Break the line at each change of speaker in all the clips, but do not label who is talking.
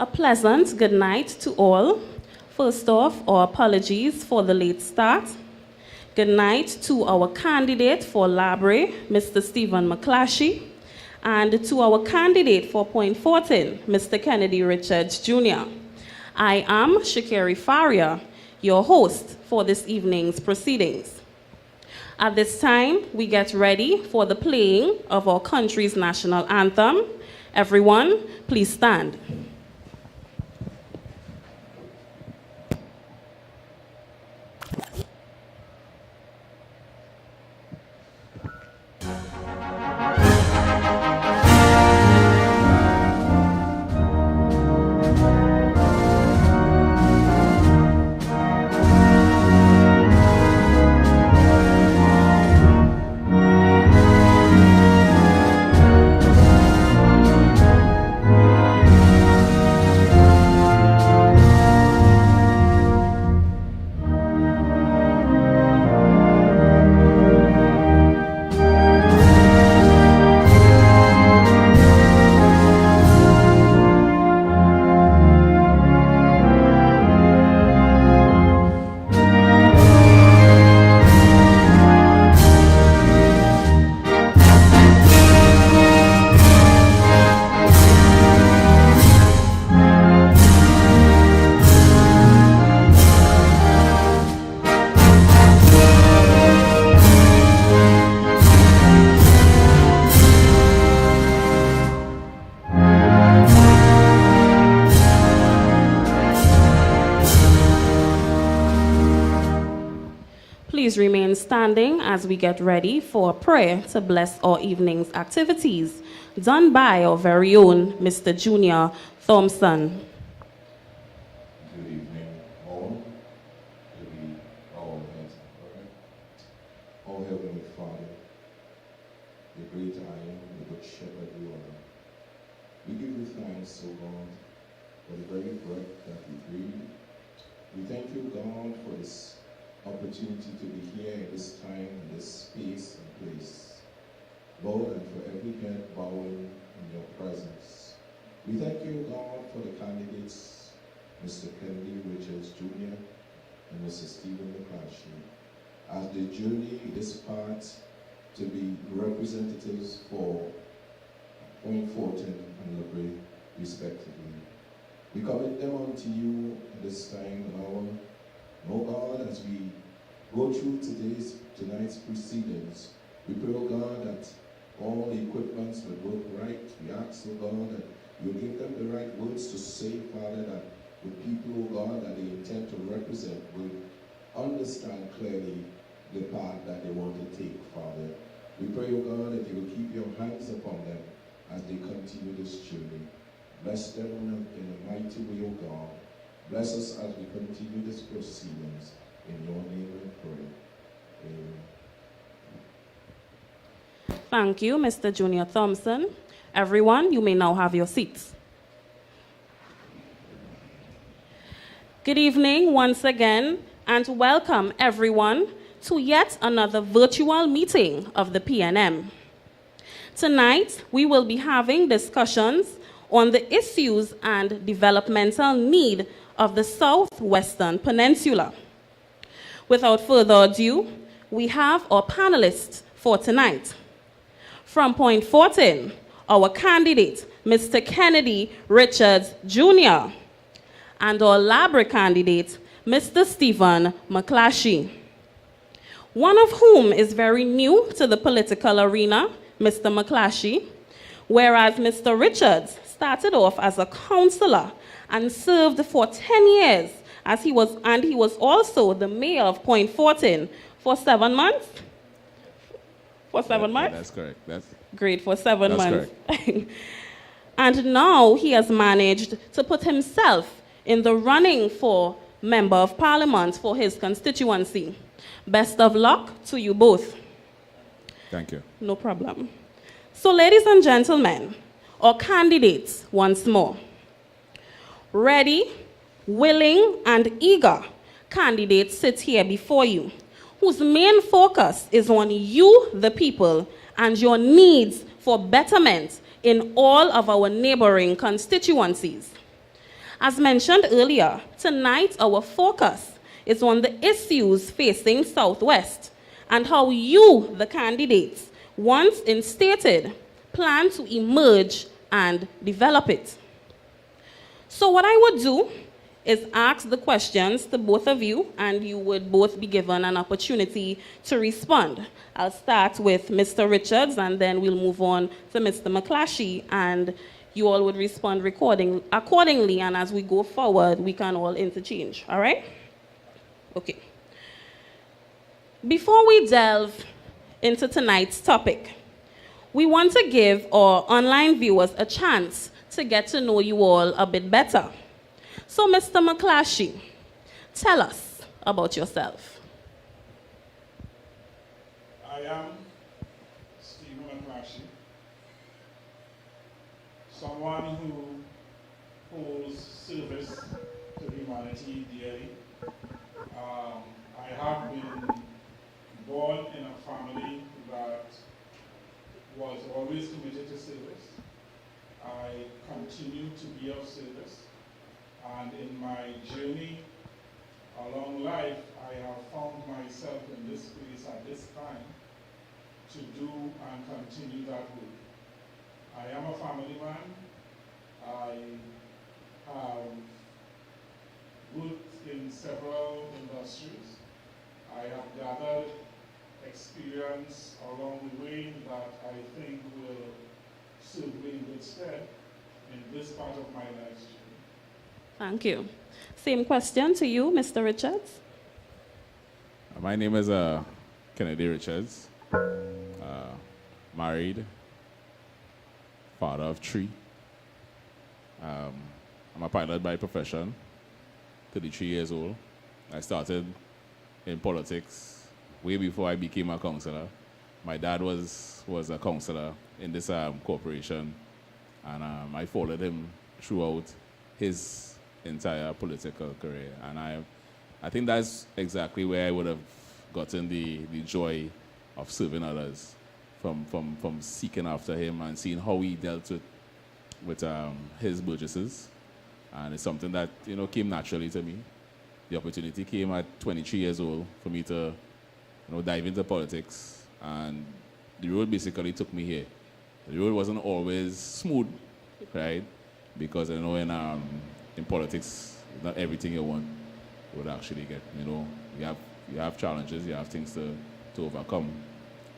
A pleasant good night to all. First off, our apologies for the late start. Good night to our candidate for Library, Mr. Stephen McClashy, and to our candidate for Point Fortin, Mr. Kennedy Richards Jr. I am Shakiri Faria, your host for this evening's proceedings. At this time, we get ready for the playing of our country's national anthem. Everyone, please stand. Please remain standing as we get ready for a prayer to bless our evening's activities, done by our very own Mr. Junior Thompson.
Good evening, all. To be our heads prayer. Oh, Heavenly Father, the great I am, the good shepherd you are. We give you thanks, O God, for the very breath that we breathe. We thank you, God, for this opportunity to be here in this time, in this space and place. Lord, and for every head bowing in your presence. We thank you, God, for the candidates, Mr. Kennedy Richards Jr. and Mr. Stephen McClashy, as they journey this path to be representatives for Point Fortin and Library, respectively. We commit them unto you at this time and hour. Oh God, as we go through tonight's proceedings, we pray, oh God, that all the equipments will work right. We ask, oh God, that you give them the right words to say, Father, that the people, oh God, that they intend to represent will understand clearly the path that they want to take, Father. We pray, oh God, that you will keep your hands upon them as they continue this journey. Bless them in a mighty way, oh God. Bless us as we continue this proceedings. In your name we pray. Amen.
Thank you, Mr. Junior Thompson. Everyone, you may now have your seats. Good evening once again, and welcome everyone to yet another virtual meeting of the PNM. Tonight, we will be having discussions on the issues and developmental need of the Southwestern Peninsula. Without further ado, we have our panelists for tonight. From Point Fortin, our candidate, Mr. Kennedy Richards Jr., and our Library candidate, Mr. Stephen McClashy, one of whom is very new to the political arena, Mr. McClashy, whereas Mr. Richards started off as a counselor and served for 10 years as he was also the mayor of Point Fortin for 7 months. For 7 months?
That's correct. That's
great, for 7 months.
Correct.
And now he has managed to put himself in the running for Member of Parliament for his constituency. Best of luck to you both.
Thank you.
No problem. So, ladies and gentlemen, our candidates once more. Ready, willing, and eager candidates sit here before you, whose main focus is on you, the people, and your needs for betterment in all of our neighboring constituencies. As mentioned earlier, tonight our focus is on the issues facing Southwest and how you, the candidates, once instated, plan to emerge and develop it. So what I would do is ask the questions to both of you, and you would both be given an opportunity to respond. I'll start with Mr. Richards, and then we'll move on to Mr. McClashy, and you all would respond accordingly, and as we go forward, we can all interchange, all right? Okay. Before we delve into tonight's topic, we want to give our online viewers a chance to get to know you all a bit better. So, Mr. McClashy, tell us about yourself.
I am Stephen McClashy, someone who holds service to humanity dearly. I have been born in a family that was always committed to service. I continue to be of service, and in my journey along life, I have found myself in this place at this time to do and continue that work. I am a family man. I have worked in several industries. I have gathered experience along the way that I think will serve me in good stead in this part of my life's journey.
Thank you. Same question to you, Mr. Richards.
My name is Kennedy Richards. Married, father of 3. I'm a pilot by profession, 33 years old. I started in politics way before I became a councillor. My dad was a councillor in this corporation, and I followed him throughout his entire political career. And I think that's exactly where I would have gotten the joy of serving others, from seeking after him and seeing how he dealt with his burgesses. And it's something that, came naturally to me. The opportunity came at 23 years old for me to, dive into politics, and the road basically took me here. The road wasn't always smooth, right? Because in politics, not everything you want you would actually get. You have challenges, you have things to overcome.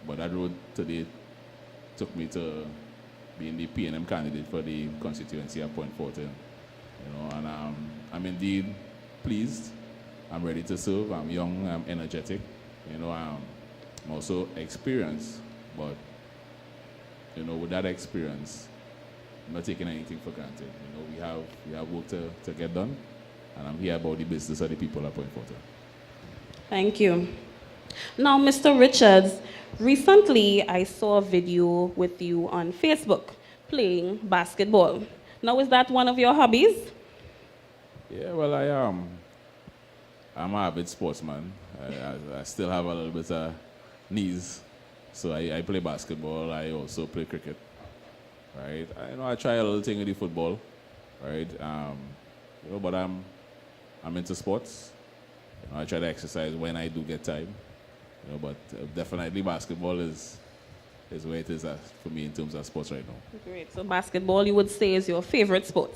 But that road today took me to being the PNM candidate for the constituency at Point Fortin. And I'm indeed pleased. I'm ready to serve. I'm young, I'm energetic. I'm also experienced, but with that experience, I'm not taking anything for granted. We have work to get done, and I'm here about the business of the people at Point Fortin.
Thank you. Now, Mr. Richards, recently I saw a video with you on Facebook playing basketball. Now, is that one of your hobbies?
Yeah, well, I'm an avid sportsman. I still have a little bit of knees, so I play basketball. I also play cricket, right? I try a little thing with the football, right? But I'm into sports. I try to exercise when I do get time, but definitely basketball is where it is for me in terms of sports right now.
Great. So basketball, you would say, is your favorite sport?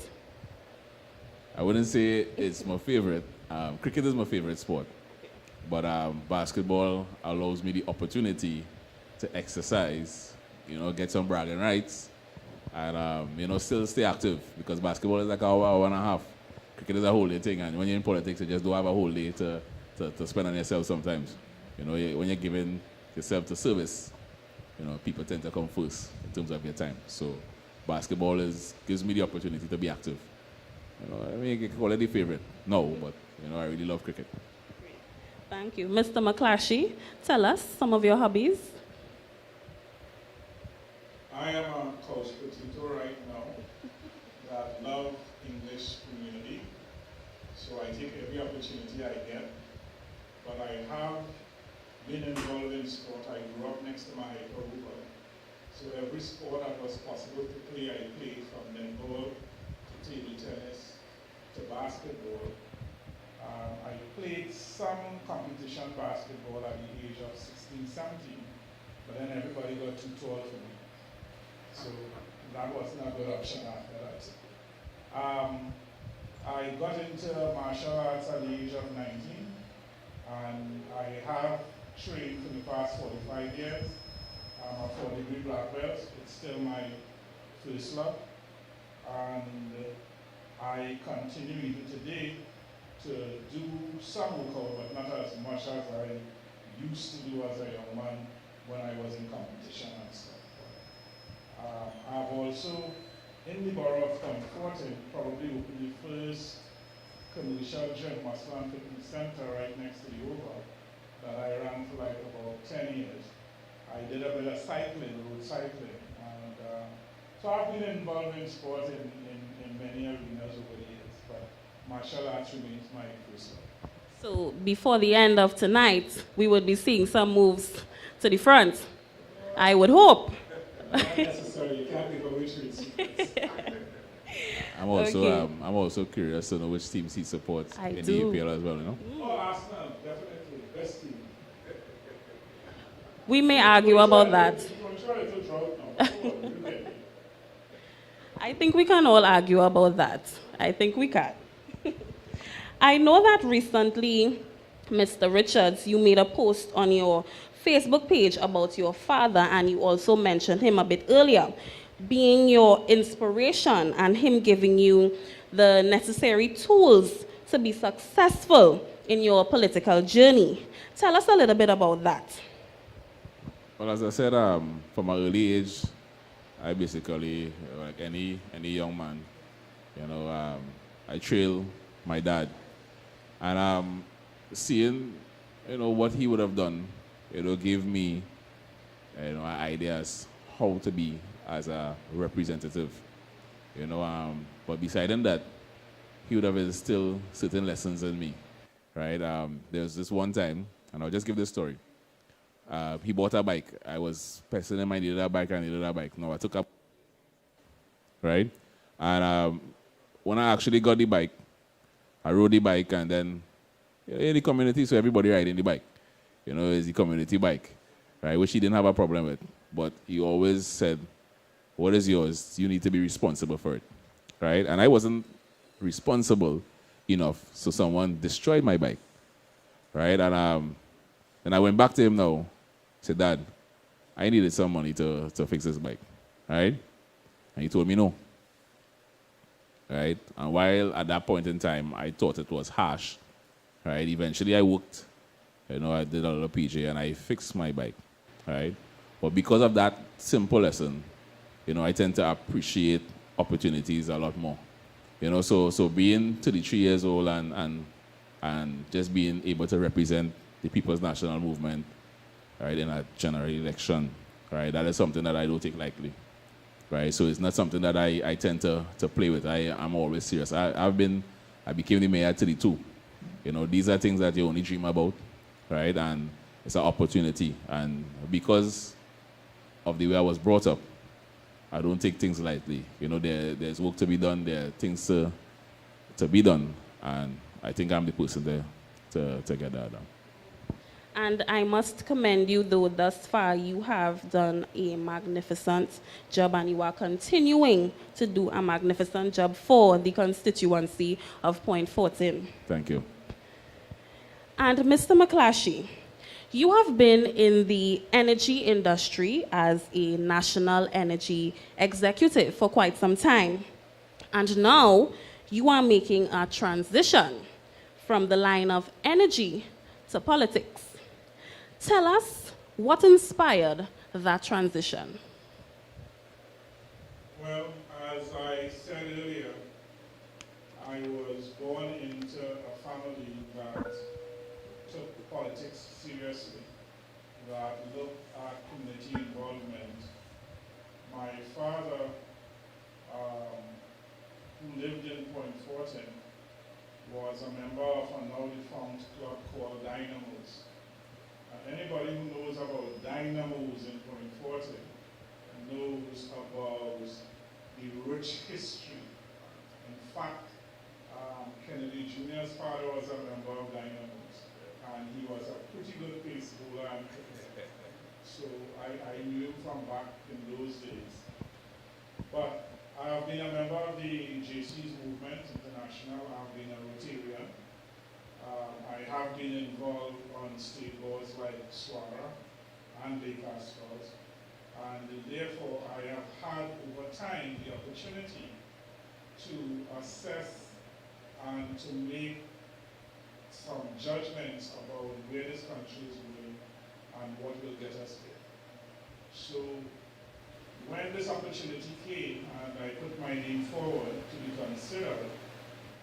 I wouldn't say it's my favorite. Cricket is my favorite sport. But basketball allows me the opportunity to exercise, get some bragging rights, and, still stay active, because basketball is like an hour and a half. Cricket is a whole day thing, and when you're in politics, you just don't have a whole day to spend on yourself sometimes. When you're giving yourself to service, people tend to come first in terms of your time. So basketball gives me the opportunity to be active. You can call it the favorite. No, but, I really love cricket.
Thank you. Mr. McClashy, tell us some of your hobbies.
I am a couch potato right now that love English community, so I take every opportunity I get. But I have been involved in sport. I grew up next to my river, so every sport that was possible to play, I played, from netball to table tennis to basketball. I played some competition basketball at the age of 16, 17, but then everybody got too tall for me. So that wasn't a good option after that. I got into martial arts at the age of 19, and I have trained for the past 45 years. I'm a 4-degree black belt. It's still my first love. And I continue even today to do some workout, but not as much as I used to do as a young man when I was in competition and stuff. I've also, in the borough of Comforting, probably opened the first commercial gym, muscle and fitness center right next to the Oval, that I ran for like about 10 years. I did a bit of cycling, road cycling, and so I've been involved in sport in many arenas over the years, but martial arts remains my first love.
So before the end of tonight, we would be seeing some moves to the front. I would hope.
Not necessarily, you can't give away trade secrets.
I'm also curious to know which teams he supports in the EPL as well, you know?
Oh, Arsenal, definitely, best team.
We may argue about that. I think we can all argue about that. I think we can. I know that recently, Mr. Richards, you made a post on your Facebook page about your father, and you also mentioned him a bit earlier, being your inspiration and him giving you the necessary tools to be successful in your political journey. Tell us a little bit about that.
Well, as I said, from an early age, I basically, like any young man, you know, I trail my dad. And seeing, you know, what he would have done, gave me, ideas how to be as a representative, But besides that, he would have instilled certain lessons in me, right? There was this one time, and I'll just give this story. He bought a bike. I was pestering him, I needed a bike. No, I took up, right? And when I actually got the bike, I rode the bike, and then in the community, so everybody riding the bike. It's the community bike, right? Which he didn't have a problem with. But he always said, what is yours? You need to be responsible for it, right? And I wasn't responsible enough, so someone destroyed my bike, right? And I went back to him now, said, Dad, I needed some money to fix this bike, right? And he told me no, right? And while at that point in time, I thought it was harsh, right? Eventually I worked, I did a little PJ and I fixed my bike, right? But because of that simple lesson, I tend to appreciate opportunities a lot more. So being 33 years old and just being able to represent the People's National Movement, right, in a general election, right, that is something that I don't take lightly, right? So it's not something that I tend to play with. I'm always serious. I became the mayor at 32. These are things that you only dream about, right? And it's an opportunity. And because of the way I was brought up, I don't take things lightly. There's work to be done. There are things to be done. And I think I'm the person there to get that done.
And I must commend you, though, thus far you have done a magnificent job, and you are continuing to do a magnificent job for the constituency of Point Fortin.
Thank you.
And Mr. McClashy, you have been in the energy industry as a national energy executive for quite some time. And now you are making a transition from the line of energy to politics. Tell us what inspired that transition.
Well, as I said earlier, I was born into a family that took politics seriously, that looked at community involvement. My father, who lived in Point Fortin, was a member of a now defunct club called Dynamos. Anybody who knows about Dynamos in Point Fortin knows about the rich history. In fact, Kennedy Jr.'s father was a member of Dynamos, and he was a pretty good pace bowler and cricketer. So I knew him from back in those days. But I have been a member of the JC's movement international. I've been a Rotarian. I have been involved on state boards like SWARA and Lake Ascot. And therefore, I have had over time the opportunity to assess and to make some judgments about where this country is going and what will get us there. So when this opportunity came and I put my name forward to be considered,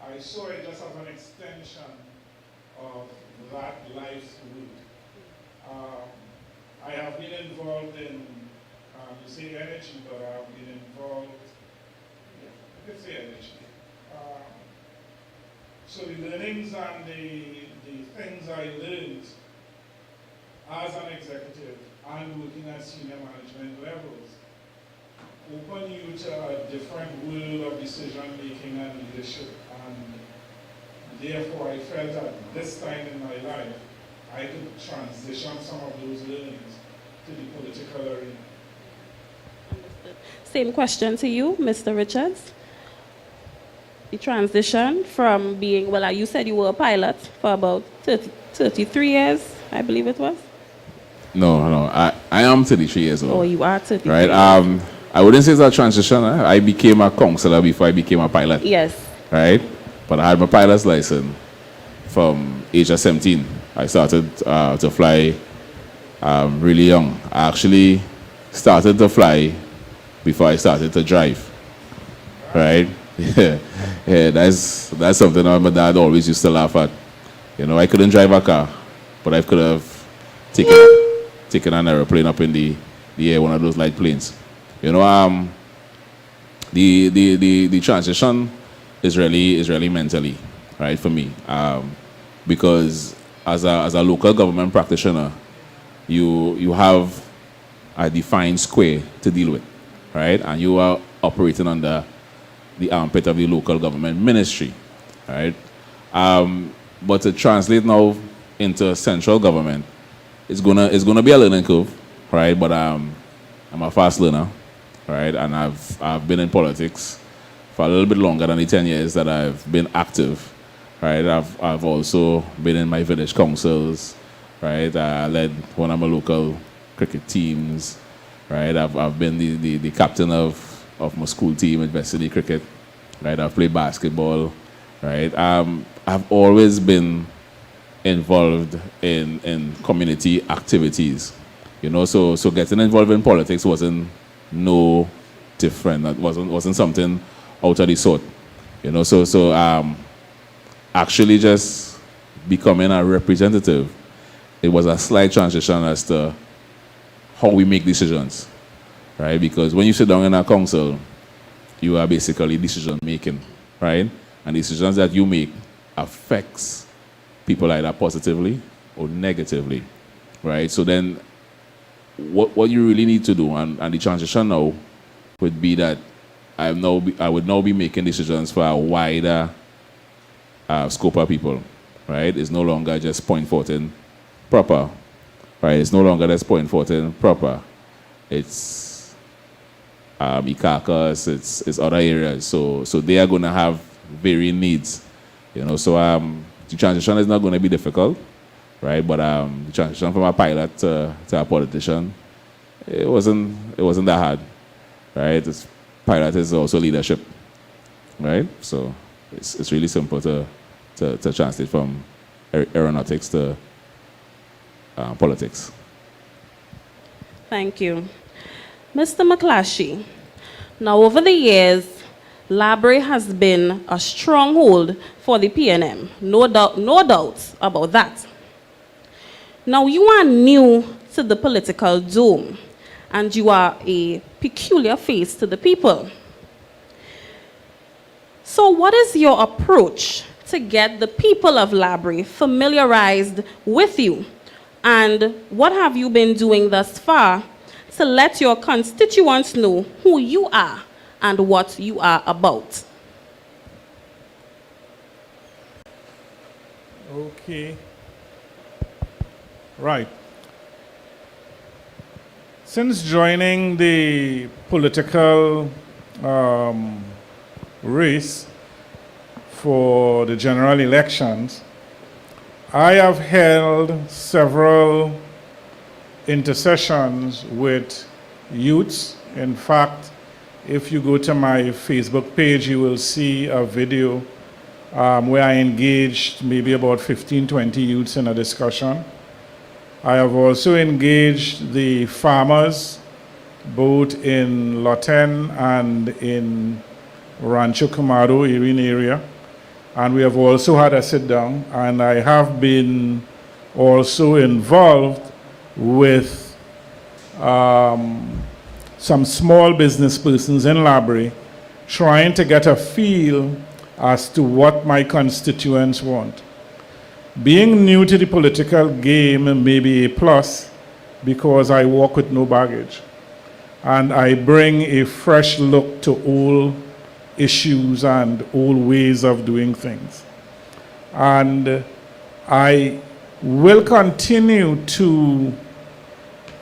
I saw it just as an extension of that life's route. I have been involved in, you say energy, but I have been involved, yeah, let's say energy. So the learnings and the things I learned as an executive and working at senior management levels open you to a different world of decision making and leadership, and therefore I felt at this time in my life I could transition some of those learnings to the political arena.
Understood. Same question to you, Mr. Richards. The transition from being, well, you said you were a pilot for about 33 years, I believe it was?
No, I am 33 years old.
Oh, you are 33.
Right. I wouldn't say it's a transition. I became a counselor before I became a pilot.
Yes.
Right. But I had my pilot's license from age of 17. I started to fly really young. I actually started to fly before I started to drive. Right. Yeah, that's something that my dad always used to laugh at. You know, I couldn't drive a car, but I could have taken an aeroplane up in the air, one of those light planes. You know, the transition is really mentally, right, for me, because as a local government practitioner, you have a defined square to deal with, right, and you are operating under the armpit of the local government ministry, right? But to translate now into central government, it's gonna be a learning curve, right? But I'm a fast learner, right? And I've been in politics for a little bit longer than the 10 years that I've been active, right? I've also been in my village councils, right? I led one of my local cricket teams, right? I've been the captain of my school team at varsity cricket, right? I've played basketball, right? I've always been involved in community activities, you know. So getting involved in politics wasn't no different. That wasn't something out of the sort, you know. So actually just becoming a representative, it was a slight transition as to how we make decisions. Right, because when you sit down in a council, you are basically decision making, right? And decisions that you make affects people either positively or negatively, right? So then, what you really need to do, and the transition now would be that I would now be making decisions for a wider scope of people, right? It's no longer just point Fortin proper, right? It's no longer just point Fortin proper. It's Ikakas, it's other areas. So they are going to have varying needs, you know. So the transition is not going to be difficult, right? But the transition from a pilot to a politician, it wasn't that hard, right? Pilot is also leadership, right? So it's really simple to translate from aeronautics to politics.
Thank you. Mr. McClashy, now over the years, Library has been a stronghold for the PNM. No doubt about that. Now you are new to the political dome, and you are a peculiar face to the people. So what is your approach to get the people of Library familiarized with you? And what have you been doing thus far to let your constituents know who you are and what you are about?
Okay. Right. Since joining the political race for the general elections, I have held several intercessions with youths. In fact, if you go to my Facebook page, you will see a video where I engaged maybe about 15, 20 youths in a discussion. I have also engaged the farmers, both in Loten and in Rancho Camaro, Erin area. And we have also had a sit down, and I have been also involved with some small business persons in Labrie, trying to get a feel as to what my constituents want. Being new to the political game may be a plus because I walk with no baggage. And I bring a fresh look to old issues and old ways of doing things. And I will continue to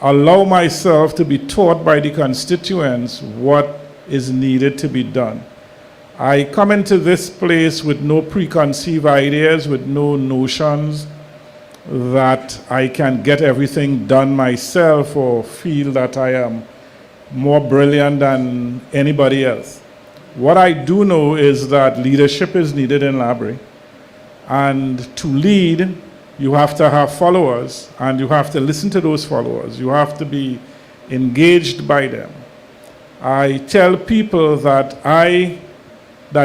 allow myself to be taught by the constituents what is needed to be done. I come into this place with no preconceived ideas, with no notions that I can get everything done myself or feel that I am more brilliant than anybody else. What I do know is that leadership is needed in Labrie. And to lead, you have to have followers, and you have to listen to those followers. You have to be engaged by them. I tell people that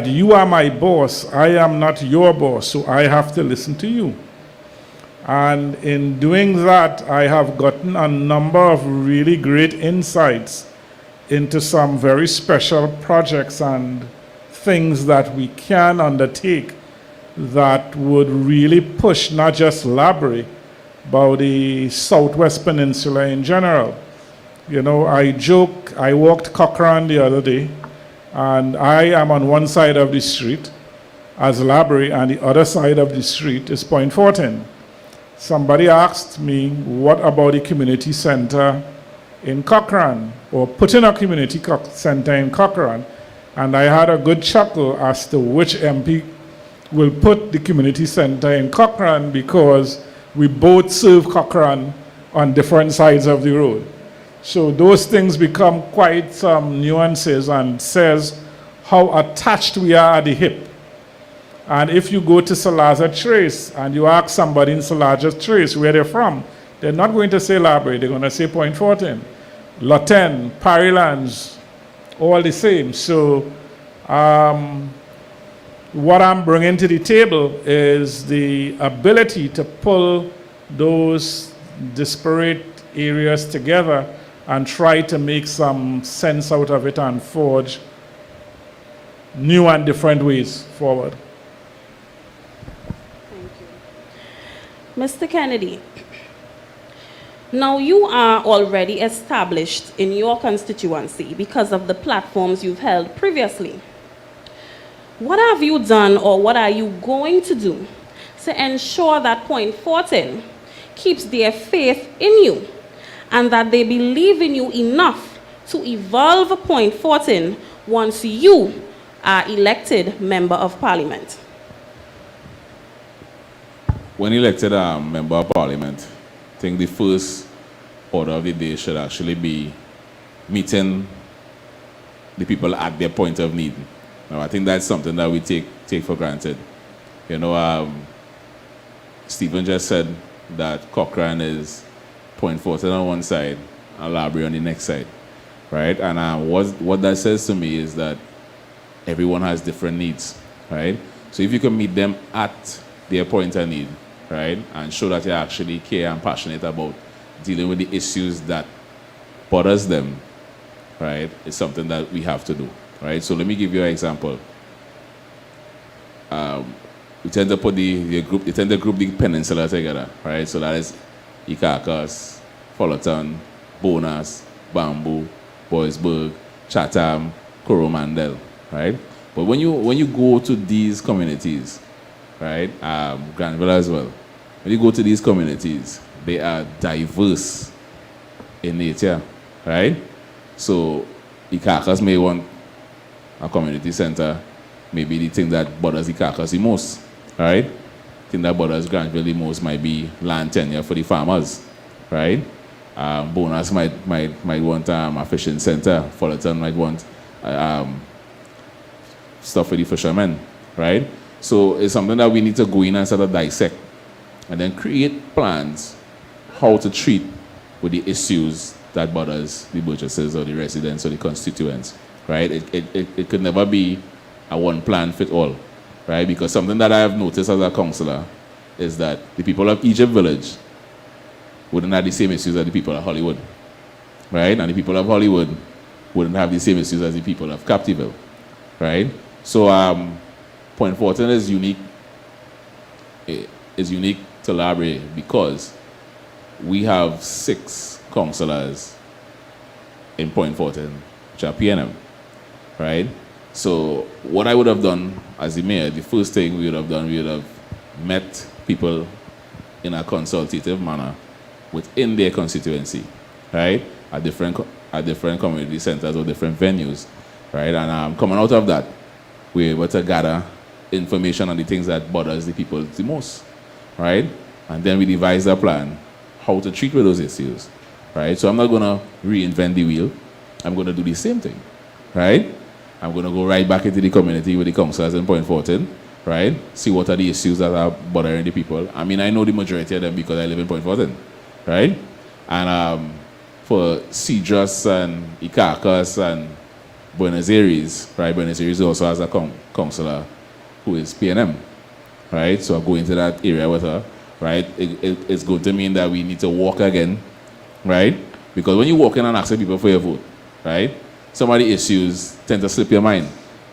you are my boss, I am not your boss, so I have to listen to you. And in doing that, I have gotten a number of really great insights into some very special projects and things that we can undertake that would really push not just Labrie, but the Southwest Peninsula in general. You know, I joke, I walked Cochrane the other day, and I am on one side of the street as Labrie, and the other side of the street is Point Fortin. Somebody asked me, what about the community center in Cochrane, or putting a community center in Cochrane? And I had a good chuckle as to which MP will put the community center in Cochrane, because we both serve Cochrane on different sides of the road. So those things become quite some nuances and says how attached we are at the hip. And if you go to Salazar Trace and you ask somebody in Salazar Trace where they're from, they're not going to say Labrie, they're going to say Point Fortin, Loten, Parrylands, all the same. So what I'm bringing to the table is the ability to pull those disparate areas together and try to make some sense out of it and forge new and different ways forward.
Thank you. Mr. Kennedy, now you are already established in your constituency because of the platforms you've held previously. What have you done, or what are you going to do to ensure that Point Fortin keeps their faith in you, and that they believe in you enough to evolve Point Fortin once you are elected Member of Parliament?
When elected a Member of Parliament, I think the first order of the day should actually be meeting the people at their point of need. Now, I think that's something that we take for granted. You know, Stephen just said that Cochrane is Point Fortin on one side and Labrie on the next side, right? And what that says to me is that everyone has different needs, right? So if you can meet them at their point of need, right, and show that you actually care and passionate about dealing with the issues that bothers them, right, it's something that we have to do, right? So let me give you an example. We tend to put the group the peninsula together, right? So that is Ikakas, Fullerton, Bonas, Bamboo, Boysburg, Chatham, Coromandel, right? But when you go to these communities, right? Granville as well. When you go to these communities, they are diverse in nature, right? So the Carcass may want a community center, maybe the thing that bothers the Carcass the most, right? The thing that bothers Granville the most might be land tenure for the farmers, right? Bonus might want a fishing center. Fullerton might want stuff for the fishermen, right? So it's something that we need to go in and sort of dissect and then create plans how to treat with the issues that bothers the Burgesses or the residents or the constituents, right? It could never be a one plan fit all, right? Because something that I have noticed as a councillor is that the people of Egypt Village wouldn't have the same issues as the people of Hollywood, right? And the people of Hollywood wouldn't have the same issues as the people of Captiville, right? So Point Fortin is unique. Is unique to Labre because we have 6 councillors in Point Fortin, which are PNM, right? So what I would have done as the mayor, the first thing we would have done, we would have met people in a consultative manner within their constituency, right? At different community centers or different venues, right? And coming out of that, we're able to gather information on the things that bothers the people the most, right? And then we devise a plan how to treat with those issues, right? So I'm not going to reinvent the wheel. I'm going to do the same thing, right? I'm going to go right back into the community with the councillors in Point Fortin, right? See what are the issues that are bothering the people. I mean, I know the majority of them because I live in Point Fortin, right? And for Cedrus and Icacus and Buenos Aires, right? Buenos Aires also has a councillor who is PNM, right? So I go into that area with her, right? It's going to mean that we need to walk again, right? Because when you walk in and ask people for your vote, right? Some of the issues tend to slip your mind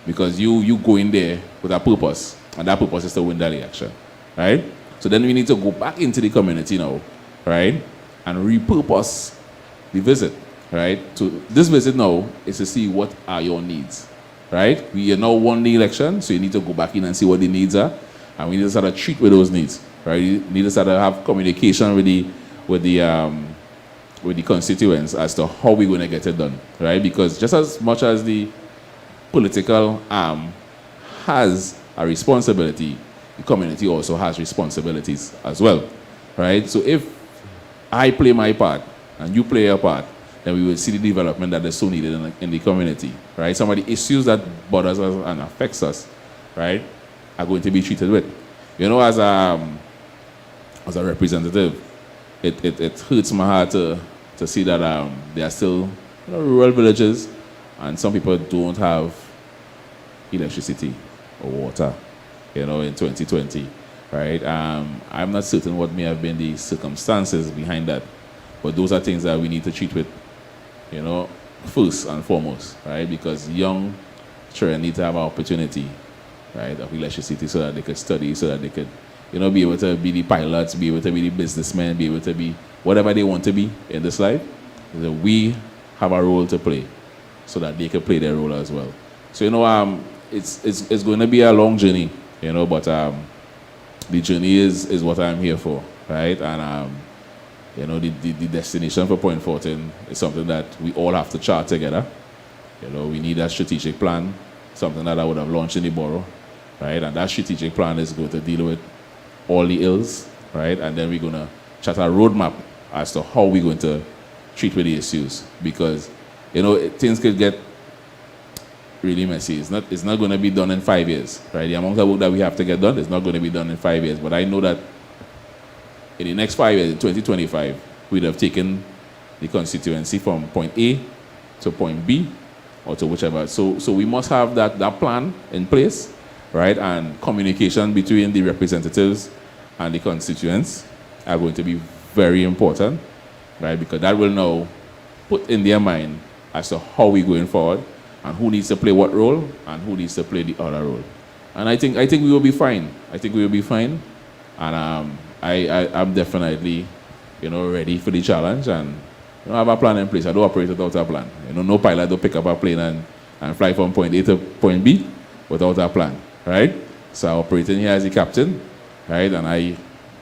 because you go in there with a purpose, and that purpose is to win that election, right? So then we need to go back into the community now, right? And repurpose the visit, right? So this visit now is to see what are your needs, right? We are now won the election, so you need to go back in and see what the needs are, and we need to start to treat with those needs, right? You need to start to have communication with the constituents as to how we're going to get it done, right? Because just as much as the political arm has a responsibility, the community also has responsibilities as well, right? So if I play my part and you play your part, then we will see the development that is so needed in the community, right? Some of the issues that bothers us and affects us, right, are going to be treated with. You know, as a representative, it hurts my heart to see that there are still rural villages and some people don't have electricity or water, in 2020, right? I'm not certain what may have been the circumstances behind that, but those are things that we need to treat with, first and foremost, right? Because young children need to have an opportunity, right, of electricity so that they could study, so that they could, be able to be the pilots, be able to be the businessmen, be able to be whatever they want to be in this life. So we have a role to play so that they can play their role as well. So, it's going to be a long journey, but the journey is what I'm here for, right? And, the destination for Point Fortin is something that we all have to chart together. We need a strategic plan, something that I would have launched in the borough, right? And that strategic plan is going to deal with all the ills, right? And then we're going to chart a roadmap as to how we're going to treat with the issues. Because, things could get really messy. It's not going to be done in 5 years, right? The amount of work that we have to get done is not going to be done in 5 years. But I know that in the next 5 years, in 2025, we'd have taken the constituency from point A to point B or to whichever. So we must have that plan in place, right? And communication between the representatives and the constituents are going to be very important, right? Because that will now put in their mind as to how we're going forward and who needs to play what role and who needs to play the other role. And I think we will be fine. I think we will be fine. And I'm definitely, ready for the challenge and have a plan in place. I don't operate without a plan. No pilot don't pick up a plane and fly from point A to point B without a plan, right? So I operate in here as the captain, right? And I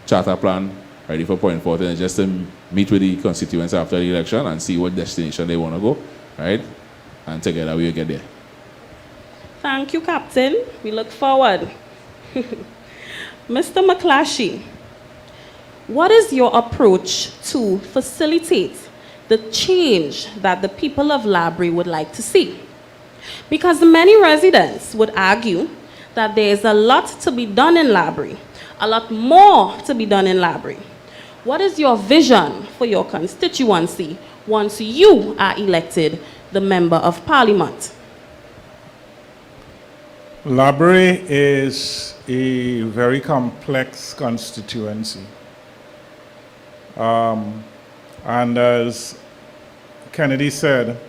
chart a plan ready for point 14 and just to meet with the constituents after the election and see what destination they want to go, right? And together we will get there.
Thank you, Captain. We look forward. Mr. McClashy, what is your approach to facilitate the change that the people of Labrie would like to see? Because many residents would argue that there is a lot to be done in Labrie, a lot more to be done in Labrie. What is your vision for your constituency once you are elected the Member of Parliament?
Labrie is a very complex constituency. And as Kennedy said,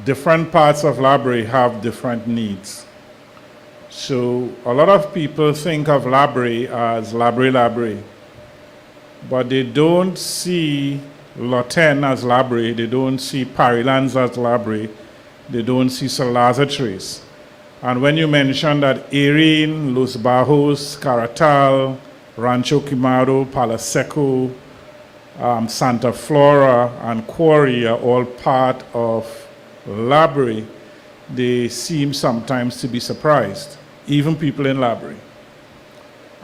different parts of Labrie have different needs. So a lot of people think of Labrie as Labrie, but they don't see Loten as Labrie, they don't see Parilands as Labrie, they don't see Salazar Trace. And when you mention that Erin, Los Bajos, Caratal, Rancho Quemado, Palo Seco, Santa Flora, and Quarry are all part of Labrie, they seem sometimes to be surprised, even people in Labrie.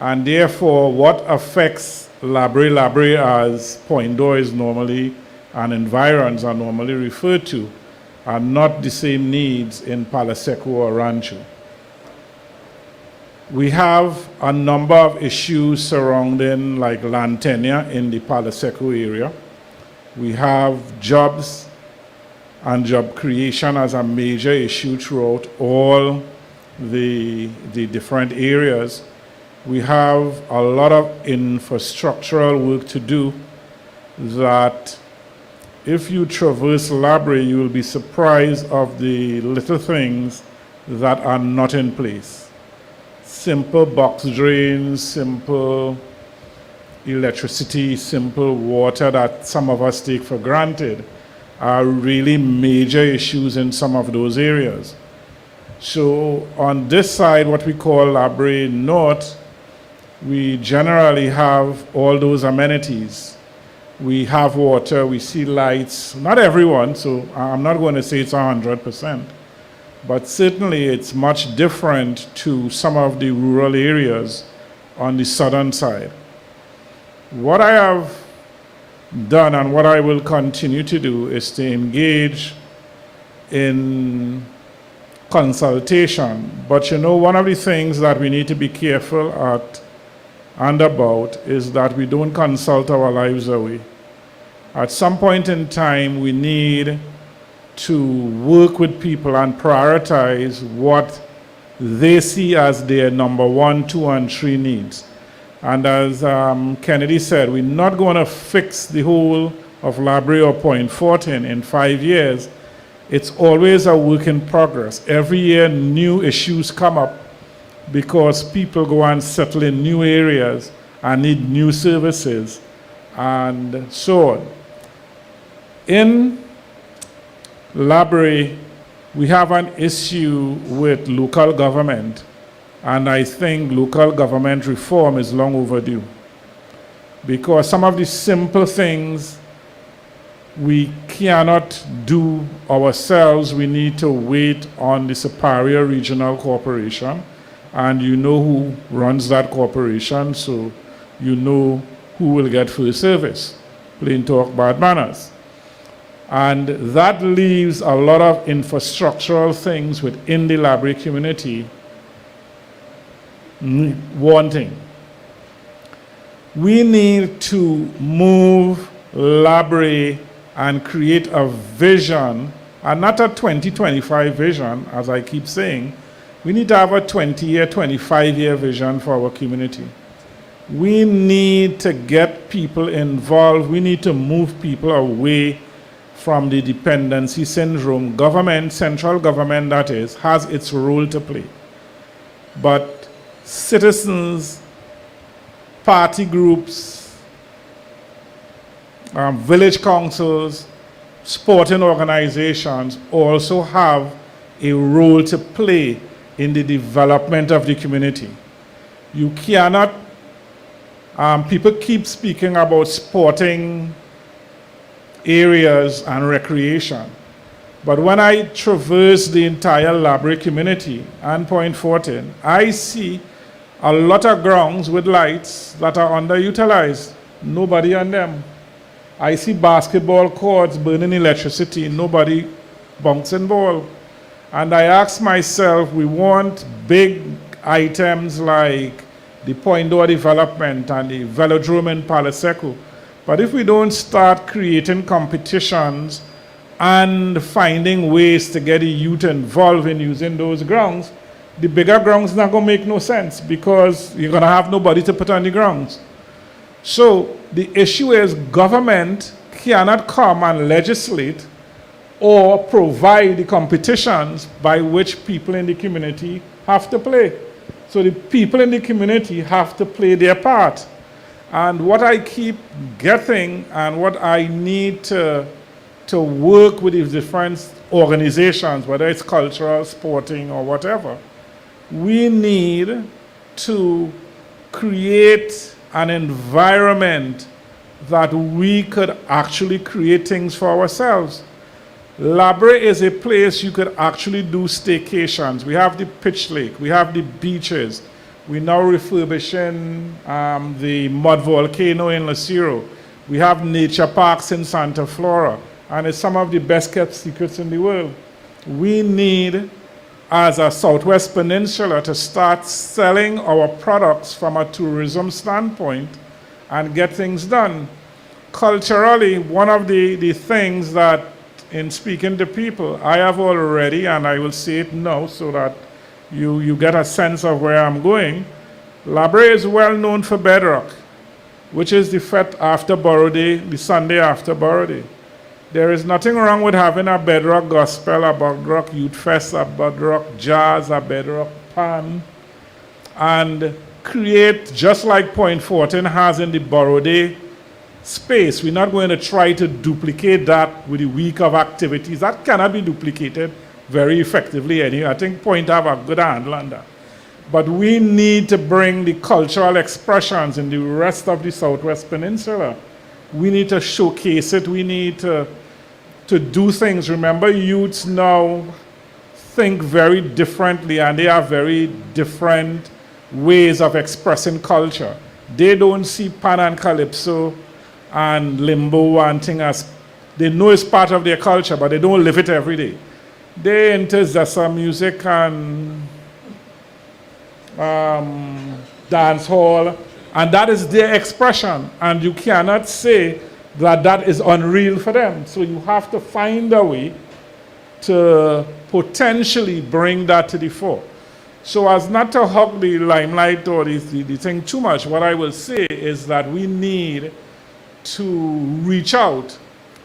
And therefore, what affects Labrie as Point Door is normally, and environs are normally referred to, are not the same needs in Palo Seco or Rancho. We have a number of issues surrounding like land tenure in the Palo Seco area. We have jobs and job creation as a major issue throughout all the different areas. We have a lot of infrastructural work to do that if you traverse Labrie, you will be surprised of the little things that are not in place. Simple box drains, simple electricity, simple water that some of us take for granted are really major issues in some of those areas. So on this side, what we call Labrie North, we generally have all those amenities. We have water, we see lights, not everyone, so I'm not going to say it's 100%, but certainly it's much different to some of the rural areas on the southern side. What I have done and what I will continue to do is to engage in consultation. But you know, one of the things that we need to be careful at and about is that we don't consult our lives away. At some point in time, we need to work with people and prioritize what they see as their number 1, 2, and 3 needs. And as Kennedy said, we're not going to fix the whole of Labrie or Point 14 in 5 years. It's always a work in progress. Every year, new issues come up because people go and settle in new areas and need new services and so on. In Labrie, we have an issue with local government, and I think local government reform is long overdue. Because some of the simple things we cannot do ourselves, we need to wait on the Superior Regional Corporation, and you know who runs that corporation, so you know who will get first service. Plain talk, bad manners. And that leaves a lot of infrastructural things within the Labrie community wanting. We need to move Labrie and create a vision, and not a 2025 vision, as I keep saying. We need to have a 20-year, 25-year vision for our community. We need to get people involved. We need to move people away from the dependency syndrome. Government, central government that is, has its role to play. But citizens, party groups, village councils, sporting organizations also have a role to play in the development of the community. You cannot, people keep speaking about sporting areas and recreation. But when I traverse the entire library community and Point 14, I see a lot of grounds with lights that are underutilized. Nobody on them. I see basketball courts burning electricity, nobody bouncing ball. And I ask myself, we want big items like the Point Door development and the velodrome in Paliseco. But if we don't start creating competitions and finding ways to get the youth involved in using those grounds, the bigger grounds not going to make no sense because you're going to have nobody to put on the grounds. So the issue is government cannot come and legislate or provide the competitions by which people in the community have to play. So the people in the community have to play their part. And what I keep getting and what I need to work with these different organizations, whether it's cultural, sporting, or whatever, we need to create an environment that we could actually create things for ourselves. Labre is a place you could actually do staycations. We have the pitch lake, we have the beaches. We're now refurbishing the mud volcano in Lucero. We have nature parks in Santa Flora, and it's some of the best kept secrets in the world. We need, as a Southwest Peninsula, to start selling our products from a tourism standpoint and get things done. Culturally, one of the things that, in speaking to people, I have already, and I will say it now so that you get a sense of where I'm going. Labre is well known for Bedrock, which is the fete after Borough Day, the Sunday after Borough Day. There is nothing wrong with having a Bedrock Gospel, a Bedrock Youth Fest, a Bedrock Jazz, a Bedrock Pan, and create, just like Point 14 has in the Borough Day space. We're not going to try to duplicate that with a week of activities. That cannot be duplicated very effectively anyway. I think Point have a good handle on that. But we need to bring the cultural expressions in the rest of the Southwest Peninsula. We need to showcase it. We need to do things. Remember, youths now think very differently, and they have very different ways of expressing culture. They don't see pan and calypso and limbo and thing as, they know it's part of their culture, but they don't live it every day. They into Zessa music and dance hall, and that is their expression, and you cannot say that that is unreal for them. So you have to find a way to potentially bring that to the fore. So as not to hog the limelight or the thing too much, what I will say is that we need to reach out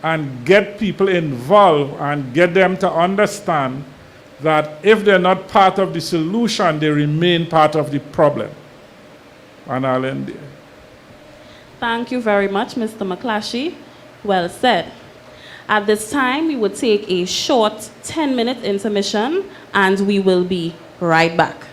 and get people involved and get them to understand that if they're not part of the solution, they remain part of the problem. And I'll end there.
Thank you very much, Mr. McClashy. Well said. At this time, we will take a short 10-minute intermission, and we will be right back.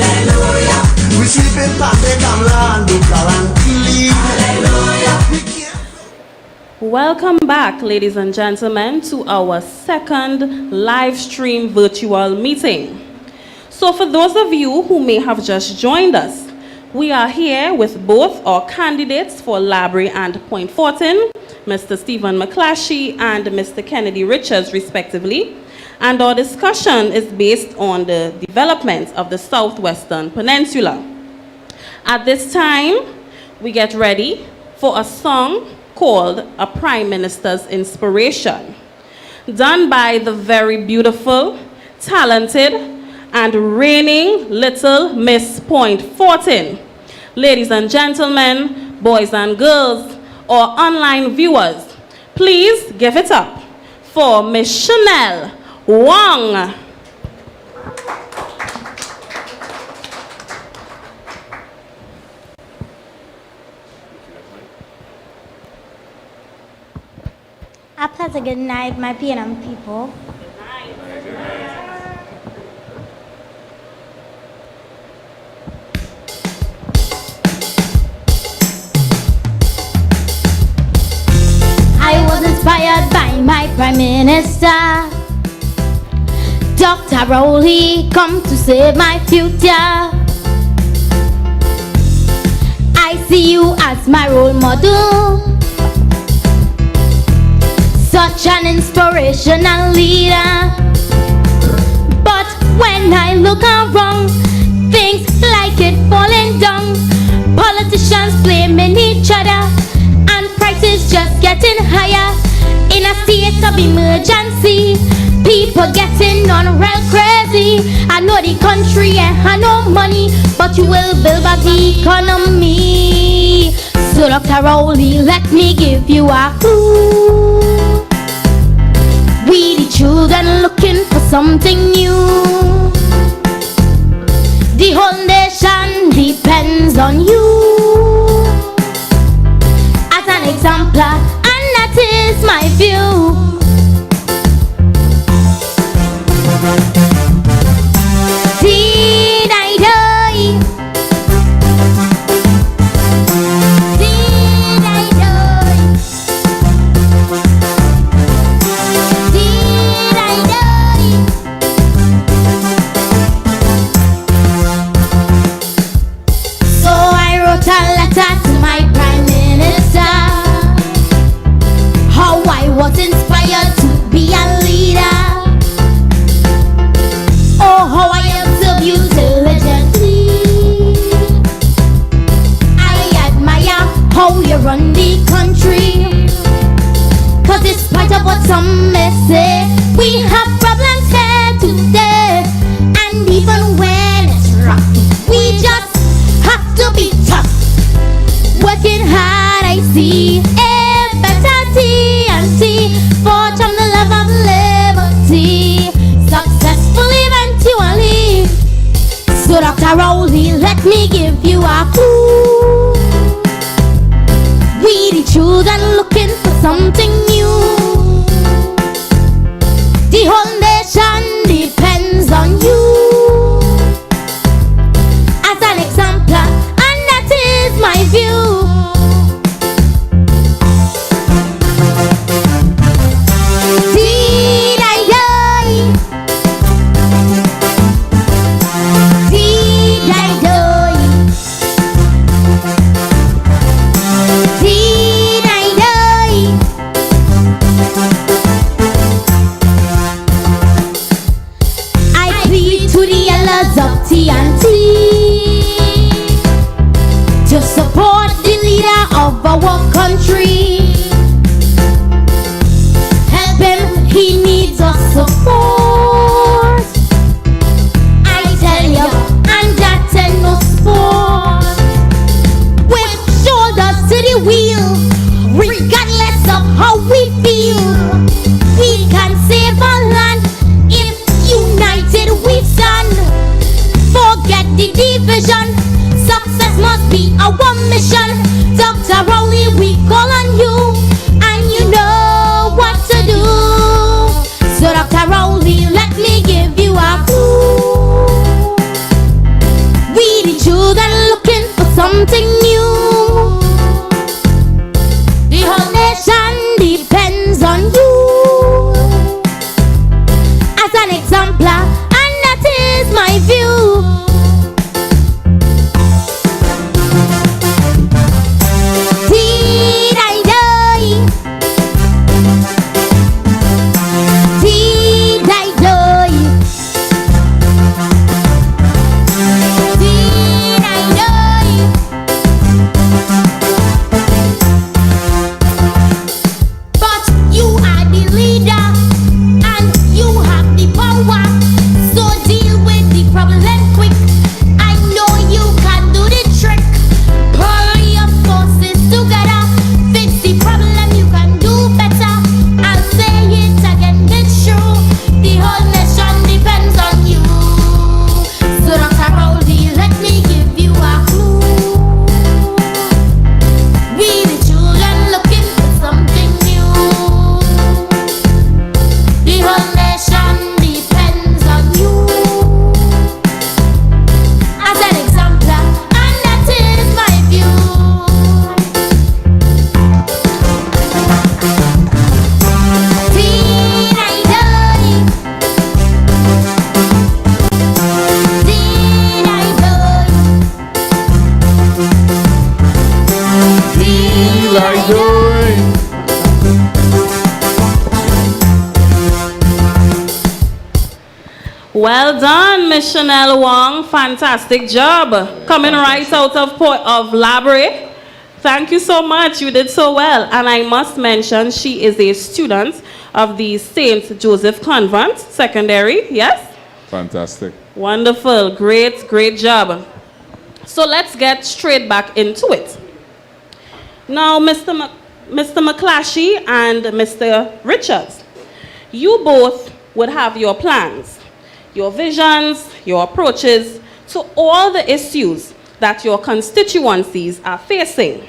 We sleeping past the Gamla and Ducal and Killing.
Welcome back, ladies and gentlemen, to our second live stream virtual meeting. So for those of you who may have just joined us, we are here with both our candidates for Labrie and Point Fortin, Mr. Stephen McClashy and Mr. Kennedy Richards, respectively. And our discussion is based on the development of the Southwestern Peninsula. At this time, we get ready for a song called A Prime Minister's Inspiration, done by the very beautiful, talented, and reigning Little Miss Point Fortin. Ladies and gentlemen, boys and girls, or online viewers, please give it up for Miss Chanel Wong.
A pleasant good night, my PNM people. I was inspired by my Prime Minister, Dr. Rowley, come to save my future. I see you as my role model, such an inspirational leader. But when I look around, things like it falling down, politicians blaming each other, and prices just getting higher. In a state of emergency, people getting on real crazy. I know the country and I know money, but you will build back the economy. So Dr. Rowley, let me give you a clue. We the children looking for something new. The whole nation depends on you as an exemplar, and that is my view. Did I die? Did I die? Did I die? So I wrote a letter to my Prime Minister, how I was inspired to be a leader. Oh, how I observe you diligently. I admire how you run the country. Cause despite of what some may say, we have problems here today. And even when it's rough, we just have to be tough. Working hard, I see a better TNT, forge from the love of liberty, successful eventually. So Dr. Rowley, let me give you a clue. We the children looking for something new. The whole nation depends on you as an exemplar, and that is my view. Did I die? Did I die? Did I die? I plead to the elders of TNT to support the leader of our country. Help him, he needs our support. I tell you, and that ain't no sport. With shoulders to the wheel, regardless of how we feel, we can save our land if united we stand. Forget the division, success must be our mission. Dr. Rowley, we call on you, and you know what to do. So Dr. Rowley, let me give you a clue.
like doing.
Well done, Miss Chanel Wong. Fantastic job. Coming right out of library. Thank you so much. You did so well. And I must mention, she is a student of the St. Joseph Convent Secondary. Yes?
Fantastic.
Wonderful. Great, great job. So let's get straight back into it. Now, Mr. McClashy and Mr. Richards, you both would have your plans, your visions, your approaches to all the issues that your constituencies are facing.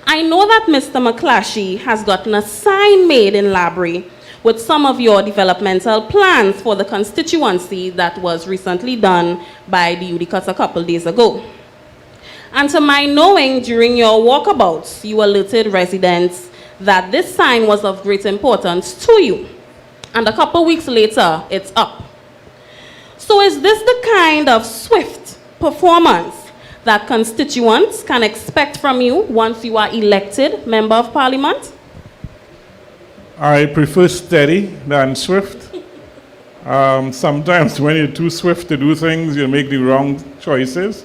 I know that Mr. McClashy has gotten a sign made in library with some of your developmental plans for the constituency that was recently done by the UDCAT a couple days ago. And to my knowing, during your walkabouts, you alerted residents that this sign was of great importance to you. And a couple weeks later, it's up. So is this the kind of swift performance that constituents can expect from you once you are elected Member of Parliament?
I prefer steady than swift. Sometimes when you're too swift to do things, you make the wrong choices.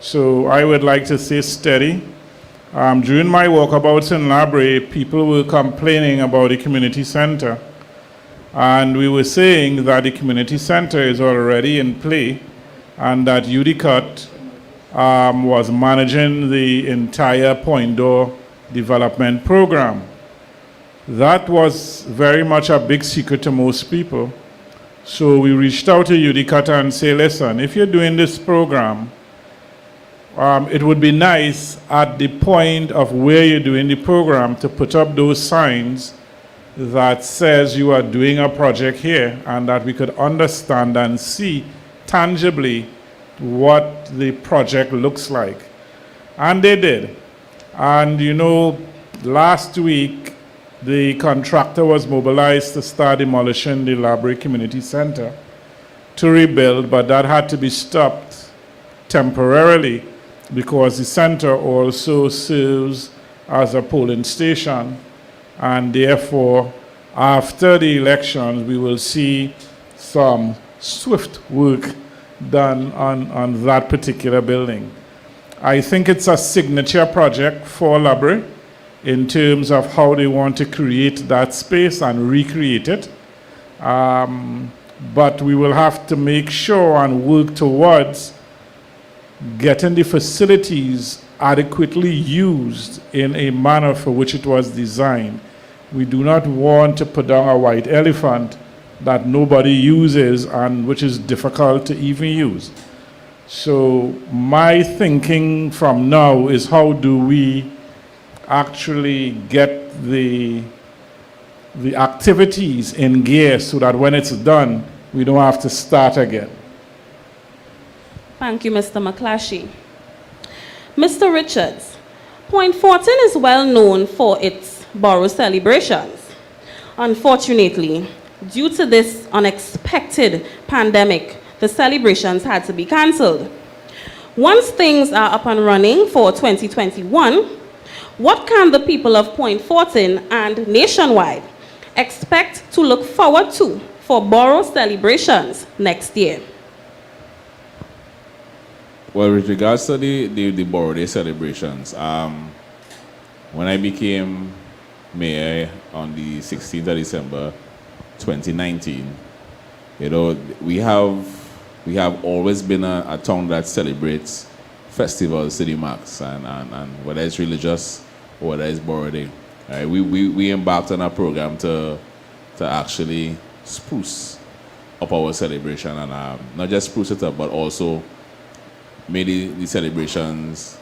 So I would like to say steady. During my walkabouts in library, people were complaining about the community center. And we were saying that the community center is already in play and that UDCAT was managing the entire Point Door development program. That was very much a big secret to most people. So we reached out to UDCAT and say, listen, if you're doing this program, it would be nice at the point of where you're doing the program to put up those signs that says you are doing a project here and that we could understand and see tangibly what the project looks like. And they did. And you know, last week, the contractor was mobilized to start demolishing the library community center to rebuild, but that had to be stopped temporarily because the center also serves as a polling station, and therefore after the elections we will see some swift work done on that particular building. I think it's a signature project for library in terms of how they want to create that space and recreate it. But we will have to make sure and work towards getting the facilities adequately used in a manner for which it was designed. We do not want to put down a white elephant that nobody uses and which is difficult to even use. So my thinking from now is how do we actually get the activities in gear so that when it's done, we don't have to start again.
Thank you, Mr. McClashy. Mr. Richards, Point Fortin is well known for its borough celebrations. Unfortunately, due to this unexpected pandemic, the celebrations had to be cancelled. Once things are up and running for 2021, what can the people of Point Fortin and nationwide expect to look forward to for borough celebrations next year?
Well, with regards to the Borough Day celebrations, when I became mayor on the 16th of December 2019, you know, we have always been a town that celebrates festivals to the max, and whether it's religious or whether it's Borough Day. Right? We embarked on a program to actually spruce up our celebration, and not just spruce it up, but also made the celebrations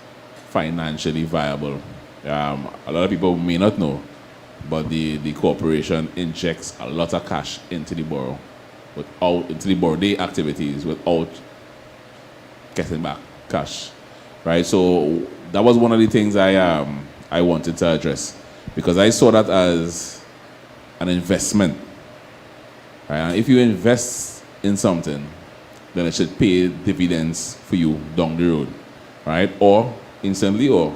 financially viable. A lot of people may not know, but the corporation injects a lot of cash into the borough, into the Borough Day activities without getting back cash, right? So that was one of the things I wanted to address, because I saw that as an investment. Right? And if you invest in something, then it should pay dividends for you down the road, right? Or instantly or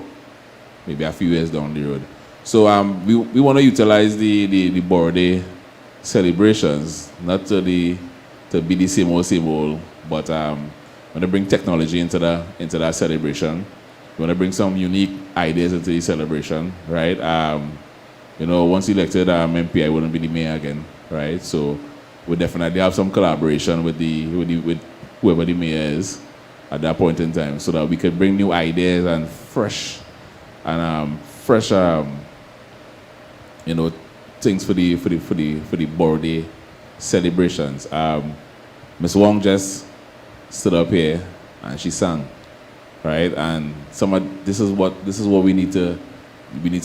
maybe a few years down the road. So we want to utilize the birthday celebrations, not to be the same old, but want to bring technology into that celebration. We want to bring some unique ideas into the celebration, right? Once elected MP, I wouldn't be the mayor again, right? So we definitely have some collaboration with whoever the mayor is at that point in time, so that we could bring new ideas and fresh things for the birthday celebrations. Miss Wong just stood up here and she sang, right? And this is what we need to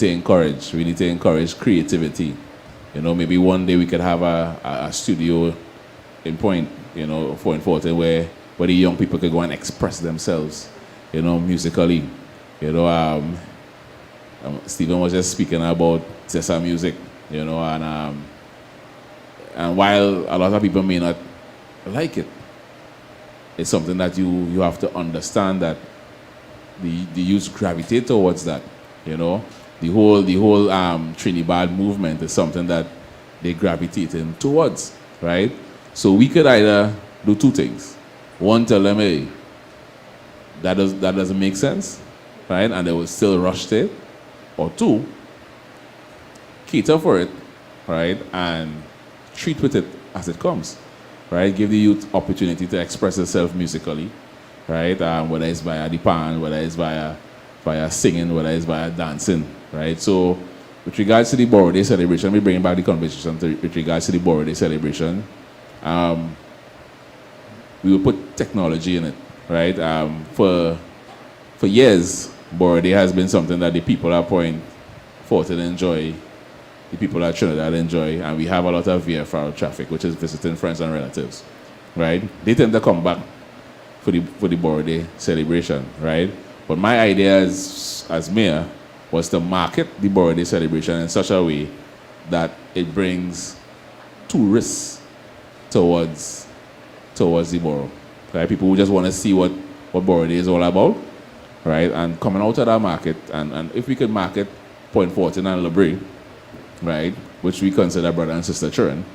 encourage. We need to encourage creativity. Maybe one day we could have a studio in Point Fortin where the young people could go and express themselves, musically. Stephen was just speaking about Tessa music, and while a lot of people may not like it, it's something that you have to understand that the youth gravitate towards that. The whole Trinidad movement is something that they gravitate in towards, right? So we could either do two things. One, tell them, hey, that doesn't make sense, right? And they will still rush to it. Or two, cater for it, right? And treat with it as it comes, right? Give the youth opportunity to express themselves musically, right? Whether it's via the pan, whether it's via singing, whether it's via dancing, right? So with regards to the birthday celebration, we're bringing back the conversation with regards to the birthday celebration. We will put technology in it, right? For years, birthday has been something that the people at Point Fortin enjoy, the people at Trinidad enjoy, and we have a lot of VFR traffic, which is visiting friends and relatives, right? They tend to come back for the birthday celebration, right? But my idea as mayor was to market the birthday celebration in such a way that it brings tourists towards the borough, right? People who just want to see what birthday is all about, right? And coming out of that market, and if we could market Point Fortin and Labrie, right, which we consider brother and sister children,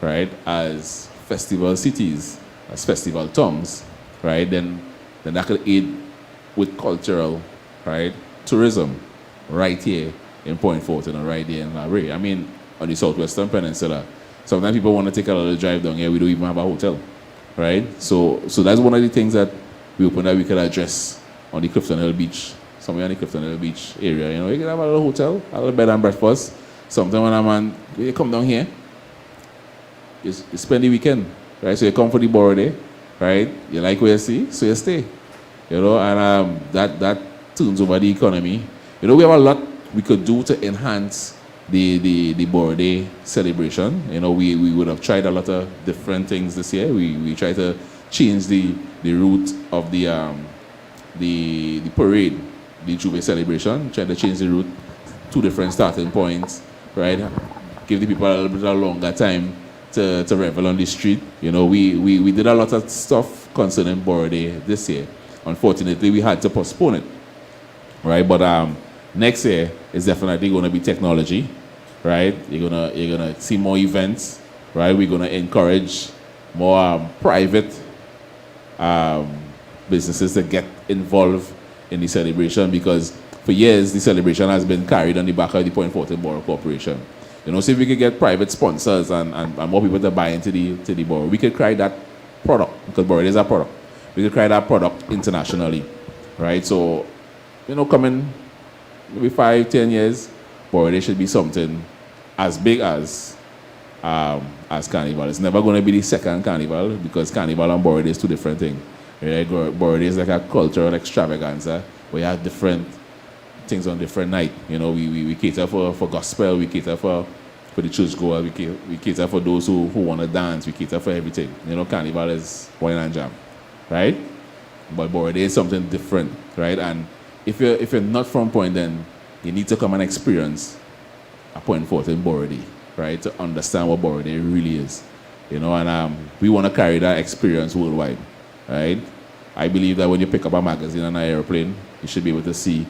right, as festival cities, as festival towns, right, then that could aid with cultural, right, tourism right here in Point Fortin and right there in Labrie. I mean, on the Southwestern Peninsula, sometimes people want to take a little drive down here, we don't even have a hotel, right? So that's one of the things that we open that we could address on the Clifton Hill Beach, somewhere on the Clifton Hill Beach area. You can have a little hotel, a little bed and breakfast. Sometimes when a man, you come down here, you spend the weekend, right? So you come for the birthday, right? You like what you see, so you stay. And that turns over the economy. We have a lot we could do to enhance the birthday celebration. We would have tried a lot of different things this year. We tried to change the route of the parade, the Jubilee celebration, trying to change the route, 2 different starting points, right? Give the people a little bit of longer time to revel on the street. We did a lot of stuff concerning birthday this year. Unfortunately, we had to postpone it, right? But next year is definitely going to be technology, right? You're gonna see more events, right? We're gonna encourage more private businesses to get involved in the celebration, because for years the celebration has been carried on the back of the Point Fortin Borough Corporation. See if we could get private sponsors and more people to buy into the borough, we could create that product, because borough is a product. We could create that product internationally, right? So, coming maybe 5-10 years, borough should be something as big as Carnival. It's never going to be the second Carnival, because Carnival and borough is 2 different things. Right? Borough is like a cultural extravaganza where you have different things on different nights. We cater for gospel, we cater for the churchgoers, we cater for those who want to dance, we cater for everything. Carnival is wine and jam, right? But borough is something different, right? And if you're not from Point, then you need to come and experience a Point Fortin borough day, right? To understand what borough day really is. And we want to carry that experience worldwide, right? I believe that when you pick up a magazine on an airplane, you should be able to see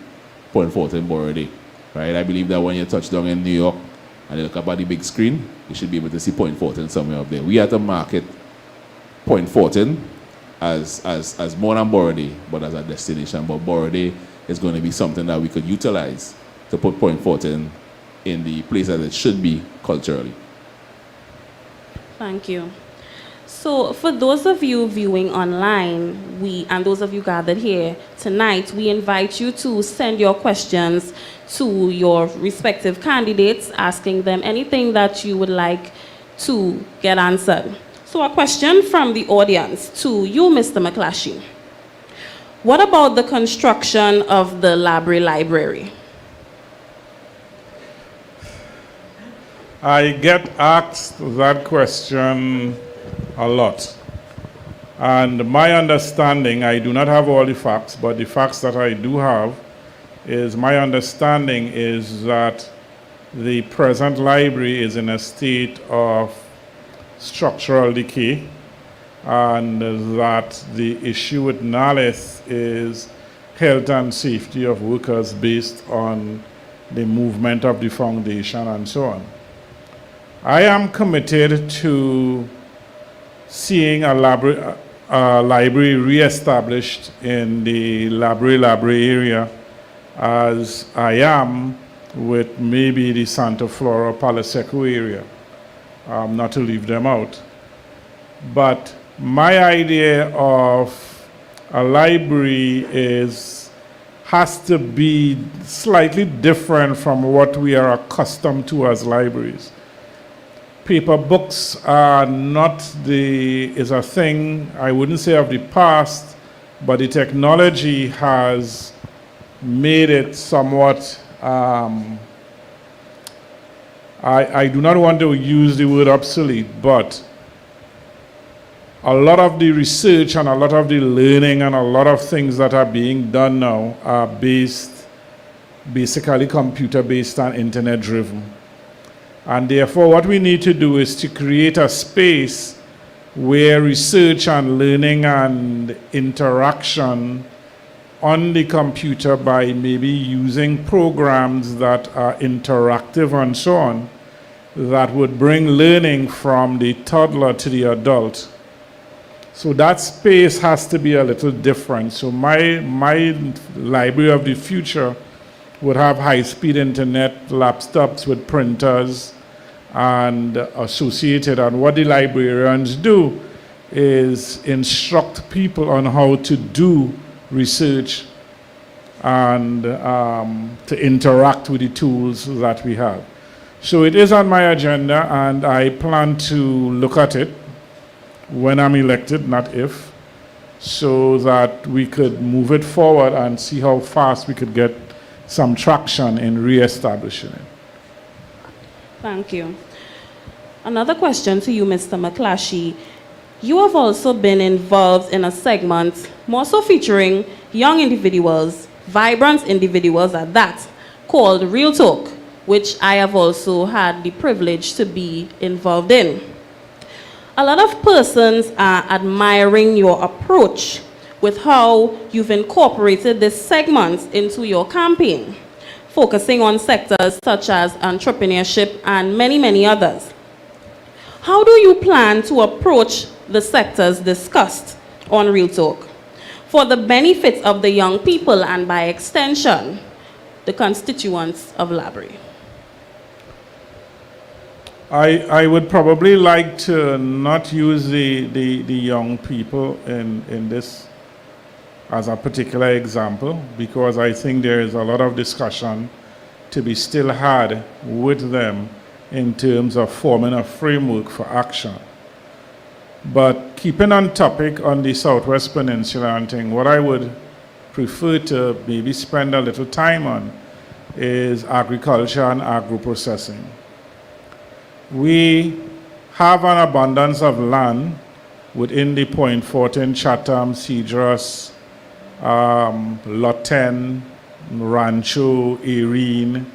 Point Fortin Borough Day, right? I believe that when you touch down in New York and you look up at the big screen, you should be able to see Point Fortin somewhere up there. We have to market Point Fortin as more than Borough Day, but as a destination. But Borough Day is going to be something that we could utilize to put Point Fortin in the place that it should be culturally.
Thank you. So for those of you viewing online, and those of you gathered here tonight, we invite you to send your questions to your respective candidates, asking them anything that you would like to get answered. So a question from the audience to you, Mr. McClashy. What about the construction of the Labrie Library?
I get asked that question a lot. And my understanding, I do not have all the facts, but the facts that I do have is my understanding is that the present library is in a state of structural decay, and that the issue with NALIS is health and safety of workers based on the movement of the foundation and so on. I am committed to seeing a library re-established in the Labrie area, as I am with maybe the Santa Flora Palo Seco area, not to leave them out. But my idea of a library has to be slightly different from what we are accustomed to as libraries. Paper books are is a thing, I wouldn't say of the past, but the technology has made it somewhat, I do not want to use the word obsolete, but a lot of the research and a lot of the learning and a lot of things that are being done now are basically computer-based and internet-driven. And therefore, what we need to do is to create a space where research and learning and interaction on the computer by maybe using programs that are interactive and so on, that would bring learning from the toddler to the adult. So that space has to be a little different. So my library of the future would have high-speed internet, laptops with printers and associated. And what the librarians do is instruct people on how to do research and to interact with the tools that we have. So it is on my agenda, and I plan to look at it when I'm elected, not if, so that we could move it forward and see how fast we could get some traction in re-establishing it.
Thank you. Another question to you, Mr. McClashy. You have also been involved in a segment more so featuring young individuals, vibrant individuals at that, called Real Talk, which I have also had the privilege to be involved in. A lot of persons are admiring your approach with how you've incorporated this segment into your campaign, focusing on sectors such as entrepreneurship and many, many others. How do you plan to approach the sectors discussed on Real Talk for the benefit of the young people and, by extension, the constituents of Labrie?
I would probably like to not use the young people in this as a particular example, because I think there is a lot of discussion to be still had with them in terms of forming a framework for action. But keeping on topic on the Southwest Peninsula and thing, what I would prefer to maybe spend a little time on is agriculture and agro-processing. We have an abundance of land within the Point Fortin, Chatham, Cedros, Lot 10, Rancho, Erin,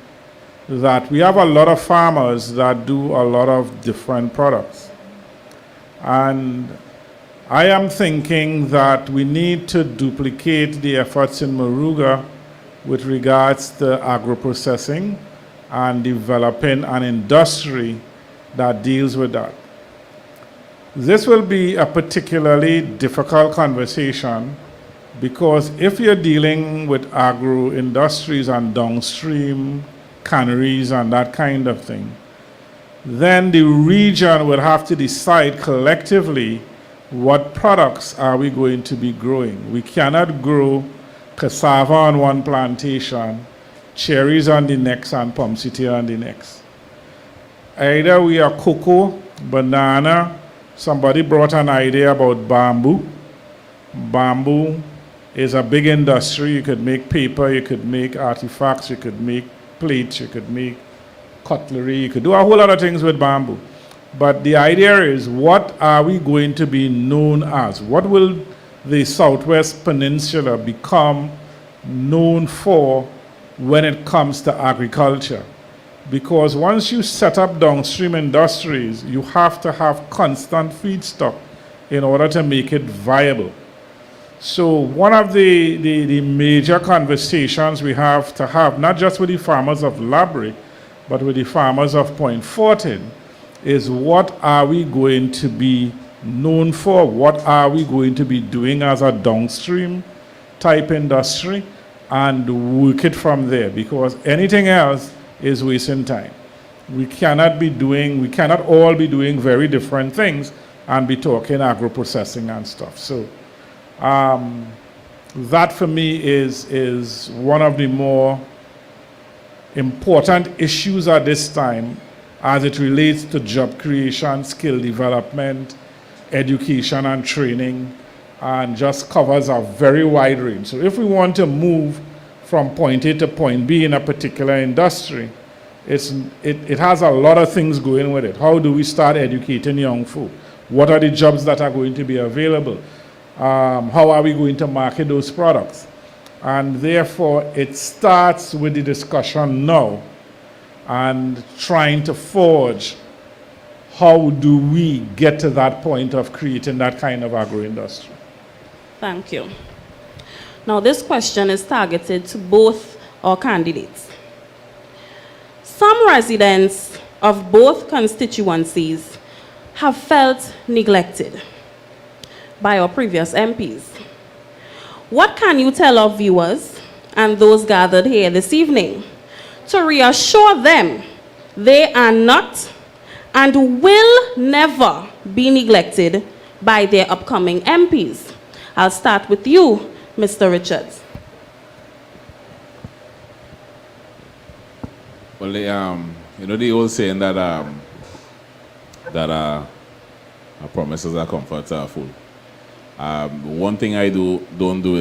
that we have a lot of farmers that do a lot of different products. And I am thinking that we need to duplicate the efforts in Moruga with regards to agro-processing and developing an industry that deals with that. This will be a particularly difficult conversation because if you're dealing with agro-industries and downstream canneries and that kind of thing, then the region will have to decide collectively what products are we going to be growing. We cannot grow cassava on one plantation, cherries on the next, and pomsity on the next. Either we are cocoa, banana. Somebody brought an idea about bamboo. Bamboo is a big industry. You could make paper, you could make artifacts, you could make plates, you could make cutlery, you could do a whole lot of things with bamboo. But the idea is, what are we going to be known as? What will the Southwest Peninsula become known for when it comes to agriculture? Because once you set up downstream industries, you have to have constant feedstock in order to make it viable. So one of the major conversations we have to have, not just with the farmers of Labrie, but with the farmers of Point Fortin, is what are we going to be known for? What are we going to be doing as a downstream type industry? And work it from there, because anything else is wasting time. We cannot all be doing very different things and be talking agro-processing and stuff. So that for me is one of the more important issues at this time as it relates to job creation, skill development, education and training, and just covers a very wide range. So if we want to move from point A to point B in a particular industry, it has a lot of things going with it. How do we start educating young folk? What are the jobs that are going to be available? How are we going to market those products? And therefore, it starts with the discussion now and trying to forge how do we get to that point of creating that kind of agro-industry.
Thank you. Now, this question is targeted to both our candidates. Some residents of both constituencies have felt neglected by our previous MPs. What can you tell our viewers and those gathered here this evening to reassure them they are not and will never be neglected by their upcoming MPs? I'll start with you, Mr. Richards.
Well, the old saying that promises are comforts are full. One thing I don't do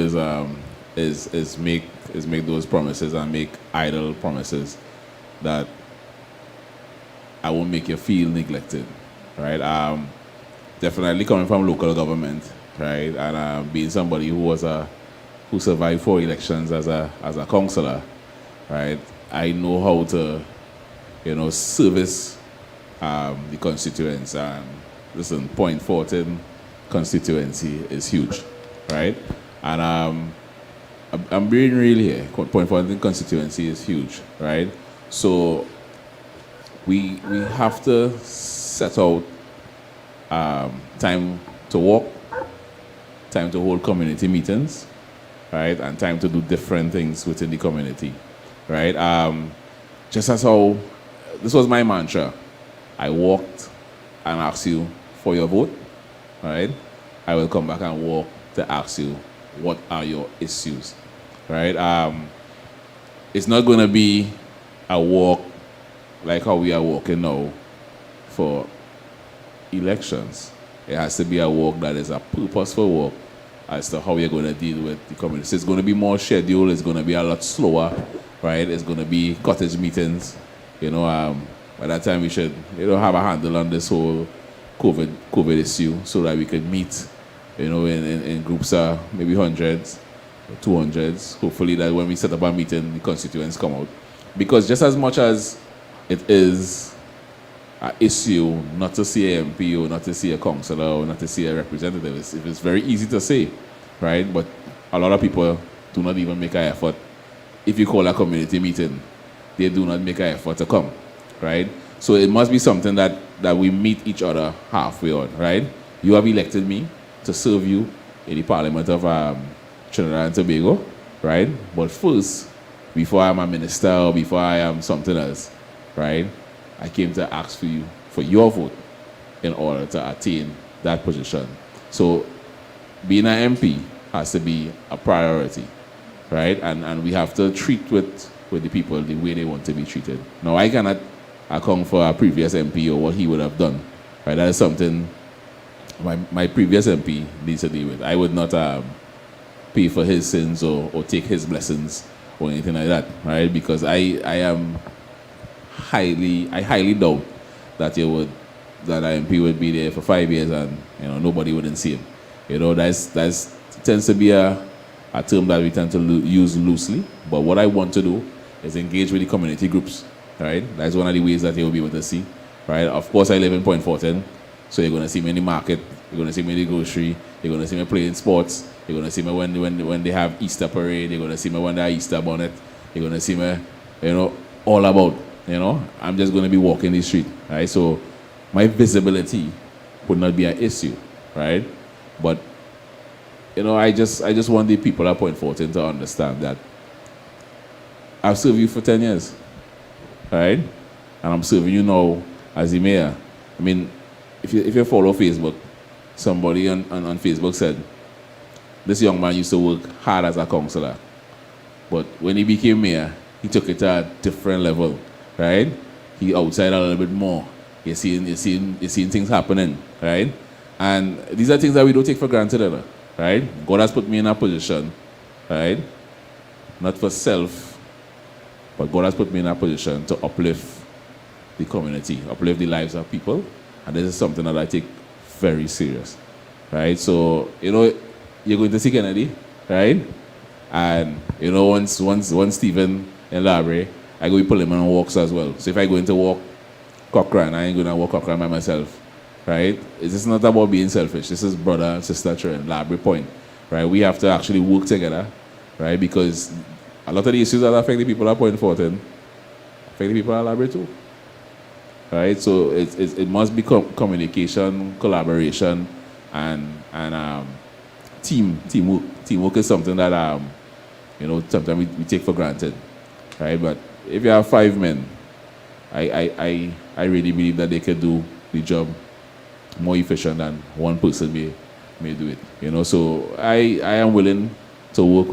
is make those promises and make idle promises that I won't make you feel neglected, right? Definitely coming from local government, right, and being somebody who survived 4 elections as a councillor, right. I know how to, service the constituents. And listen, Point Fortin constituency is huge, right? And I'm being real here. Point Fortin constituency is huge, right? So we have to set out time to walk, time to hold community meetings, right, and time to do different things within the community, right? Just as how this was my mantra. I walked and asked you for your vote, right? I will come back and walk to ask you what are your issues, right? It's not going to be a walk like how we are walking now for elections. It has to be a walk that is a purposeful walk as to how you're going to deal with the community. So it's going to be more scheduled. It's going to be a lot slower, right? It's going to be cottage meetings. By that time we should, have a handle on this whole COVID issue so that we could meet, in groups of maybe hundreds, 200s. Hopefully that when we set up a meeting, the constituents come out. Because just as much as it is an issue not to see an MP or not to see a councillor or not to see a representative, it's very easy to say, right? But a lot of people do not even make an effort if you call a community meeting, they do not make an effort to come, right? So it must be something that we meet each other halfway on, right? You have elected me to serve you in the Parliament of Trinidad and Tobago, right? But first, before I'm a minister or before I am something else, right? I came to ask for you, for your vote in order to attain that position. So being an MP has to be a priority, right? And we have to treat with the people the way they want to be treated. Now, I cannot account for a previous MP or what he would have done, right? That is something my previous MP needs to deal with. I would not pay for his sins or take his blessings or anything like that, right? Because I highly doubt that that MP would be there for 5 years and nobody wouldn't see him. That's tends to be a term that we tend to use loosely. But what I want to do is engage with the community groups, right? That's one of the ways that they will be able to see, right? Of course, I live in Point Fortin, so you're going to see me in the market, you're going to see me in the grocery, you're going to see me playing sports, you're going to see me when they have Easter parade, you're going to see me when they have Easter bonnet, you're going to see me, all about, I'm just going to be walking the street, right? So my visibility would not be an issue, right? But I just want the people at Point Fortin to understand that I've served you for 10 years, right? And I'm serving you now as the mayor. I mean, if you follow Facebook, somebody on Facebook said, this young man used to work hard as a councillor, but when he became mayor, he took it to a different level, right? He outside a little bit more. You're seeing things happening, right? And these are things that we don't take for granted, right? God has put me in a position, right? Not for self, but God has put me in a position to uplift the community, uplift the lives of people. And this is something that I take very serious, right? So, you're going to see Kennedy, right? And, once Stephen in library, I go to pull him on walks as well. So if I go into walk Cochrane, I ain't going to walk Cochrane by myself, right? This is not about being selfish. This is brother and sister children, library point, right? We have to actually work together, right? Because a lot of the issues that affect the people at Point Fortin affect the people at library too, right? So it must be communication, collaboration, and teamwork. Teamwork is something that sometimes we take for granted, right? But if you have 5 men, I really believe that they can do the job more efficient than one person may do it. So I am willing to work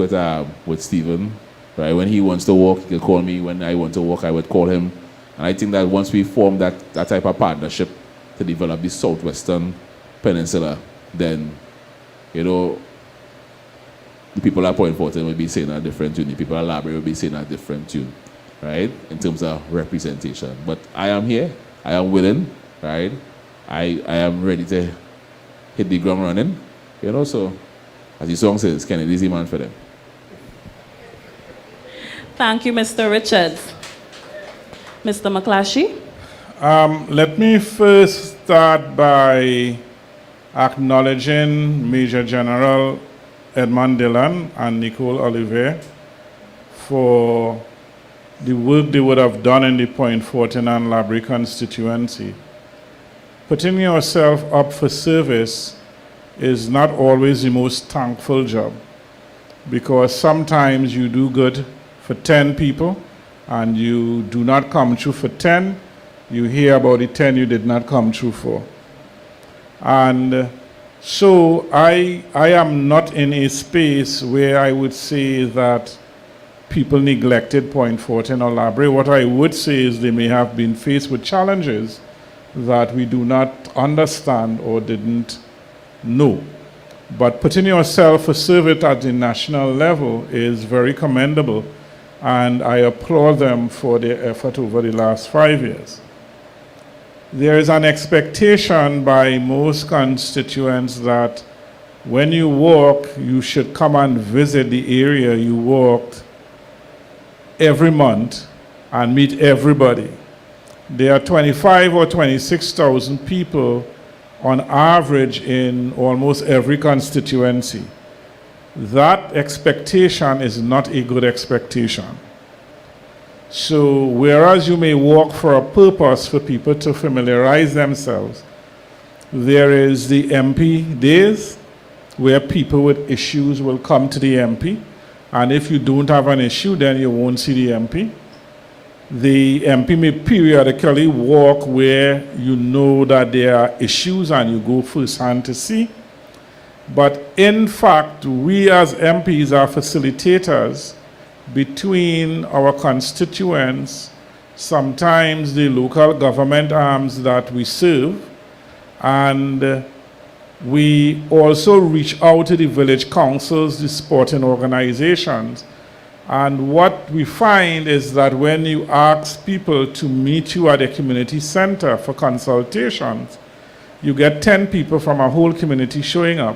with Stephen, right? When he wants to walk, he can call me. When I want to walk, I would call him. And I think that once we form that type of partnership to develop the Southwestern Peninsula, then the people at Point Fortin will be saying a different tune. The people at Library will be saying a different tune, right? In terms of representation. But I am here. I am willing, right? I am ready to hit the ground running. So as the song says, Kennedy's the man for them.
Thank you, Mr. Richards. Mr. McClashy?
Let me first start by acknowledging Major General Edmund Dillon and Nicole Oliver for the work they would have done in the Point Fortin and Library constituency. Putting yourself up for service is not always the most thankful job, because sometimes you do good for 10 people and you do not come through for 10. You hear about the 10 you did not come through for. And so I am not in a space where I would say that people neglected Point Fortin or Library. What I would say is they may have been faced with challenges that we do not understand or didn't know. But putting yourself for service at the national level is very commendable, and I applaud them for their effort over the last 5 years. There is an expectation by most constituents that when you walk, you should come and visit the area you walked every month and meet everybody. There are 25 or 26,000 people on average in almost every constituency. that expectation is not a good expectation. So whereas you may walk for a purpose for people to familiarize themselves, there is the MP days where people with issues will come to the MP, and if you don't have an issue, then you won't see the MP. The MP may periodically walk where you know that there are issues and you go firsthand to see. But in fact, we as MPs are facilitators between our constituents, sometimes the local government arms that we serve, and we also reach out to the village councils, the sporting organizations. And what we find is that when you ask people to meet you at a community center for consultations, you get 10 people from a whole community showing up,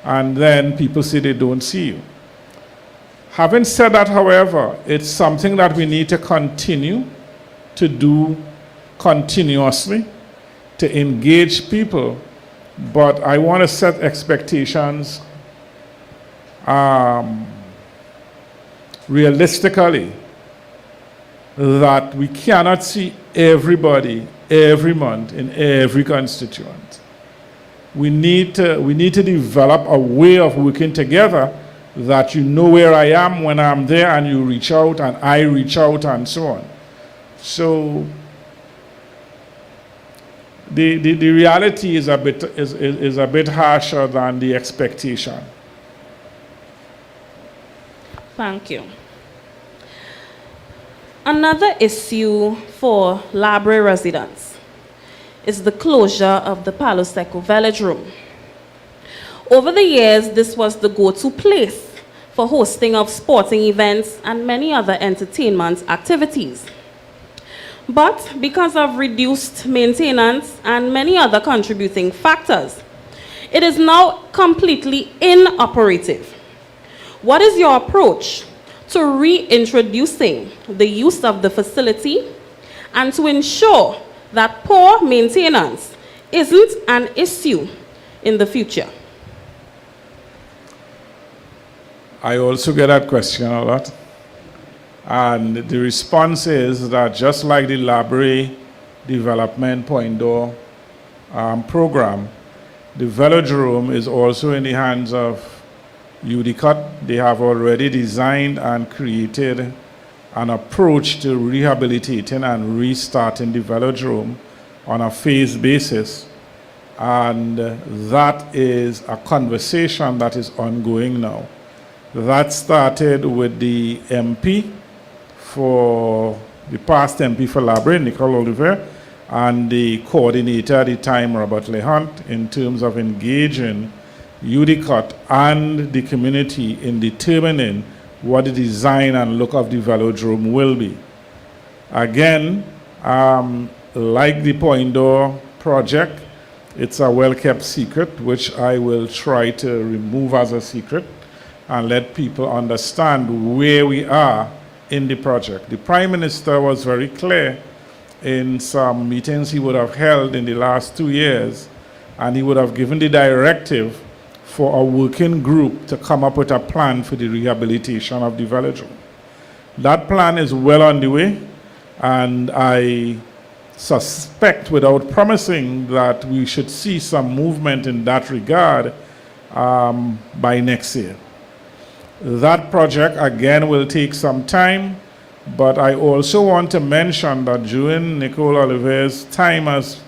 and then people say they don't see you. Having said that, however, it's something that we need to continue to do continuously, to engage people, but I want to set expectations realistically, that we cannot see everybody every month in every constituent. We need to develop a way of working together that you know where I am when I'm there, and you reach out and I reach out and so on. So the reality is a bit harsher than the expectation.
Thank you. Another issue for library residents is the closure of the Palo Seco Velodrome. Over the years, this was the go-to place for hosting of sporting events and many other entertainment activities. But because of reduced maintenance and many other contributing factors, it is now completely inoperative. What is your approach to reintroducing the use of the facility and to ensure that poor maintenance isn't an issue in the future?
I also get that question a lot. And the response is that just like the library development point door program, the velodrome is also in the hands of UDCOT. They have already designed and created an approach to rehabilitating and restarting the velodrome on a phased basis. And that is a conversation that is ongoing now. That started with the MP for the past MP for Library, Nicole Oliver, and the coordinator at the time, Robert Lehunt, in terms of engaging UDCOT and the community in determining what the design and look of the velodrome will be. Again, like the Point Door project, it's a well-kept secret, which I will try to remove as a secret and let people understand where we are in the project. The Prime Minister was very clear in some meetings he would have held in the last 2 years, and he would have given the directive for a working group to come up with a plan for the rehabilitation of the velodrome. That plan is well on the way, and I suspect, without promising, that we should see some movement in that regard by next year. That project, again, will take some time, but I also want to mention that during Nicole Oliver's time, as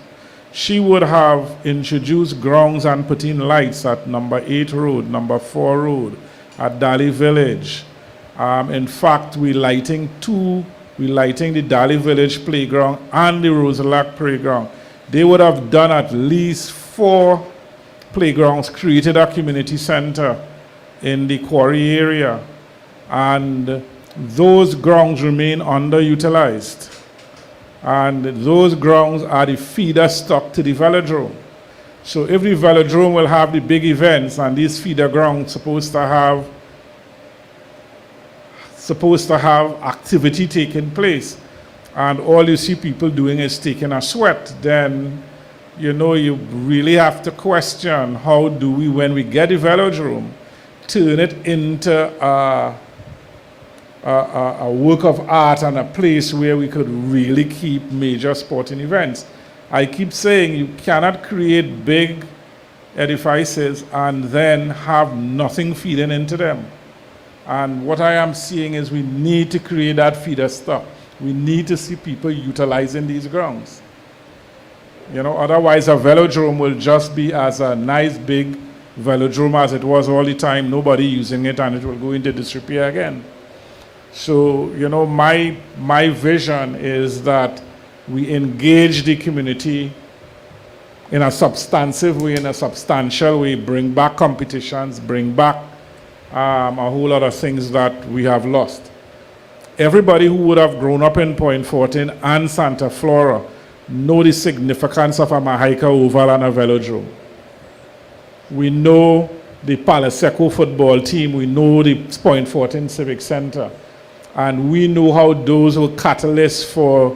she would have introduced grounds and put in lights at number 8 Road, number 4 Road, at Dali Village. In fact, we're lighting the Dali Village playground and the Roselac playground. They would have done at least 4 playgrounds, created a community center in the quarry area, and those grounds remain underutilized. And those grounds are the feeder stock to the velodrome. So if the velodrome will have the big events, and these feeder grounds supposed to have activity taking place, and all you see people doing is taking a sweat, then you really have to question, how do we, when we get the velodrome, turn it into a work of art and a place where we could really keep major sporting events. I keep saying you cannot create big edifices and then have nothing feeding into them. And what I am seeing is we need to create that feeder stock. We need to see people utilizing these grounds. You know, otherwise a velodrome will just be as a nice big velodrome as it was all the time, nobody using it, and it will go into disrepair again. So, you know, my vision is that we engage the community in a substantive way, in a substantial way, bring back competitions, bring back a whole lot of things that we have lost. Everybody who would have grown up in Point Fortin and Santa Flora know the significance of a Mahaica Oval and a velodrome. We know the Palaseco football team, we know the Point Fortin Civic Center, and we know how those were catalysts for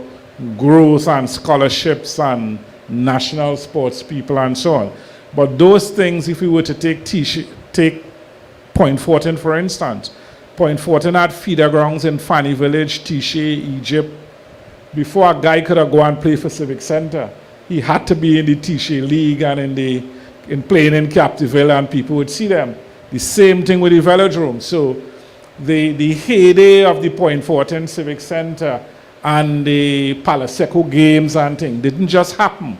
growth and scholarships and national sports people and so on. But those things, if we were to take Point Fortin for instance, Point Fortin had feeder grounds in Fanny Village, Tiché, Egypt. Before a guy could have gone and play for Civic Center, he had to be in the Tiché League and in playing in Captiville, and people would see them. The same thing with the velodrome. So the heyday of the Point Fortin Civic Center and the Palaseco games and things didn't just happen.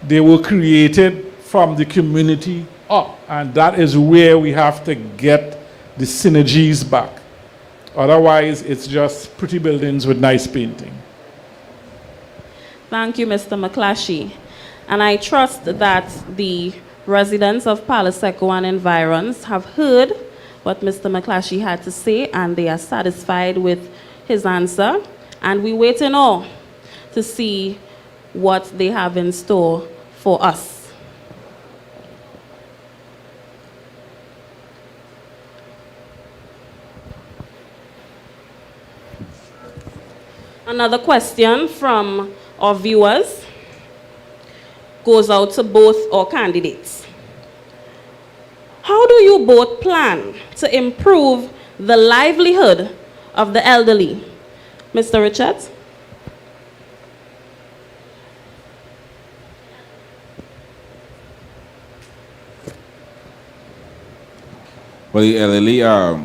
They were created from the community up, and that is where we have to get the synergies back. Otherwise, it's just pretty buildings with nice painting.
Thank you, Mr. McClashy. And I trust that the residents of Palaseco and environs have heard what Mr. McClashy had to say, and they are satisfied with his answer. And we wait in awe to see what they have in store for us. Another question from our viewers goes out to both our candidates. How do you both plan to improve the livelihood of the elderly? Mr. Richards?
Well, the elderly are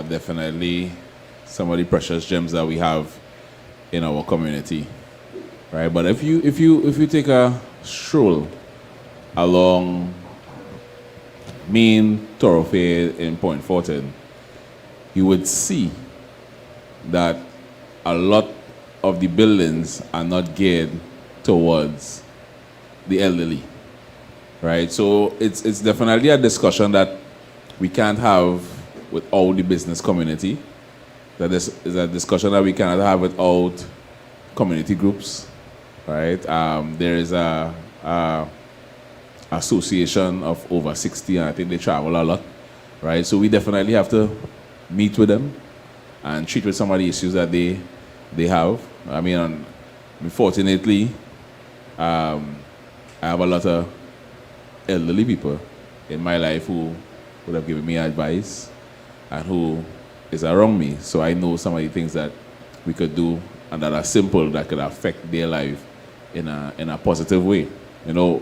definitely some of the precious gems that we have in our community, right? But if you take a stroll along main thoroughfare in Point Fortin, you would see that a lot of the buildings are not geared towards the elderly, right? So it's definitely a discussion that we can't have with all the business community. That is a discussion that we cannot have without community groups, right? There is a association of over 60, and I think they travel a lot, right? So we definitely have to meet with them and treat with some of the issues that they have. I mean, unfortunately, I have a lot of elderly people in my life who would have given me advice and who is around me. So I know some of the things that we could do and that are simple that could affect their life in a positive way. You know,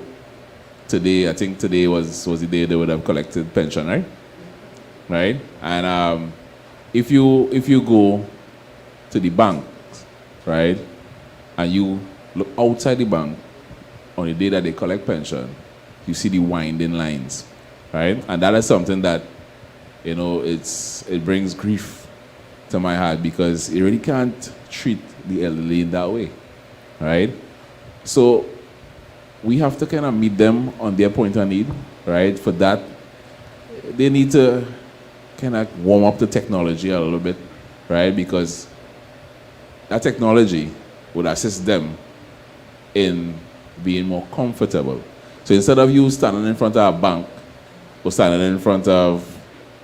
today, I think today was the day they would have collected pension, right? Right? And if you go to the bank, right, and you look outside the bank on the day that they collect pension, you see the winding lines, right? And that is something that, you know, it brings grief to my heart because you really can't treat the elderly in that way, right? So we have to kind of meet them on their point of need, right? For that, they need to kind of warm up the technology a little bit, right? Because that technology would assist them in being more comfortable. So instead of you standing in front of a bank or standing in front of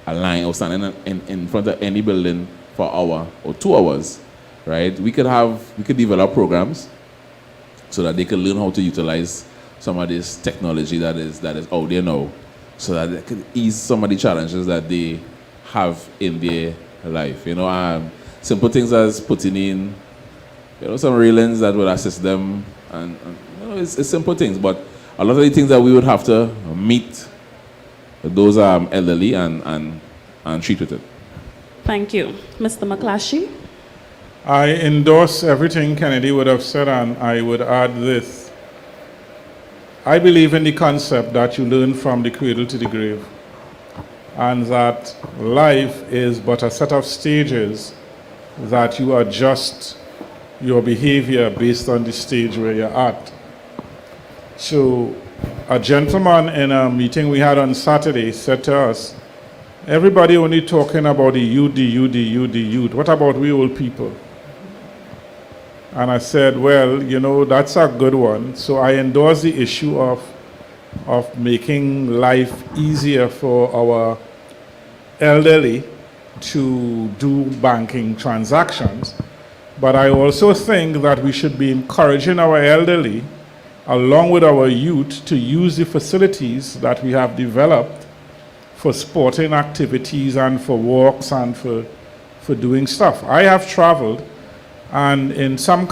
a line or standing in front of any building for an hour or 2 hours, right? We could develop programs so that they can learn how to utilize some of this technology that is out there now, so that they could ease some of the challenges that they have in their life. Simple things as putting in, some railings that would assist them, and it's simple things. But a lot of the things that we would have to meet those elderly and treat with it.
Thank you. Mr. McClatchy?
I endorse everything Kennedy would have said, and I would add this. I believe in the concept that you learn from the cradle to the grave, and that life is but a set of stages that you adjust your behavior based on the stage where you're at. So a gentleman in a meeting we had on Saturday said to us, everybody only talking about the youth. What about we old people? And I said, well, that's a good one. So I endorse the issue of making life easier for our elderly to do banking transactions. But I also think that we should be encouraging our elderly, along with our youth, to use the facilities that we have developed for sporting activities and for walks and for doing stuff. I have traveled, and in some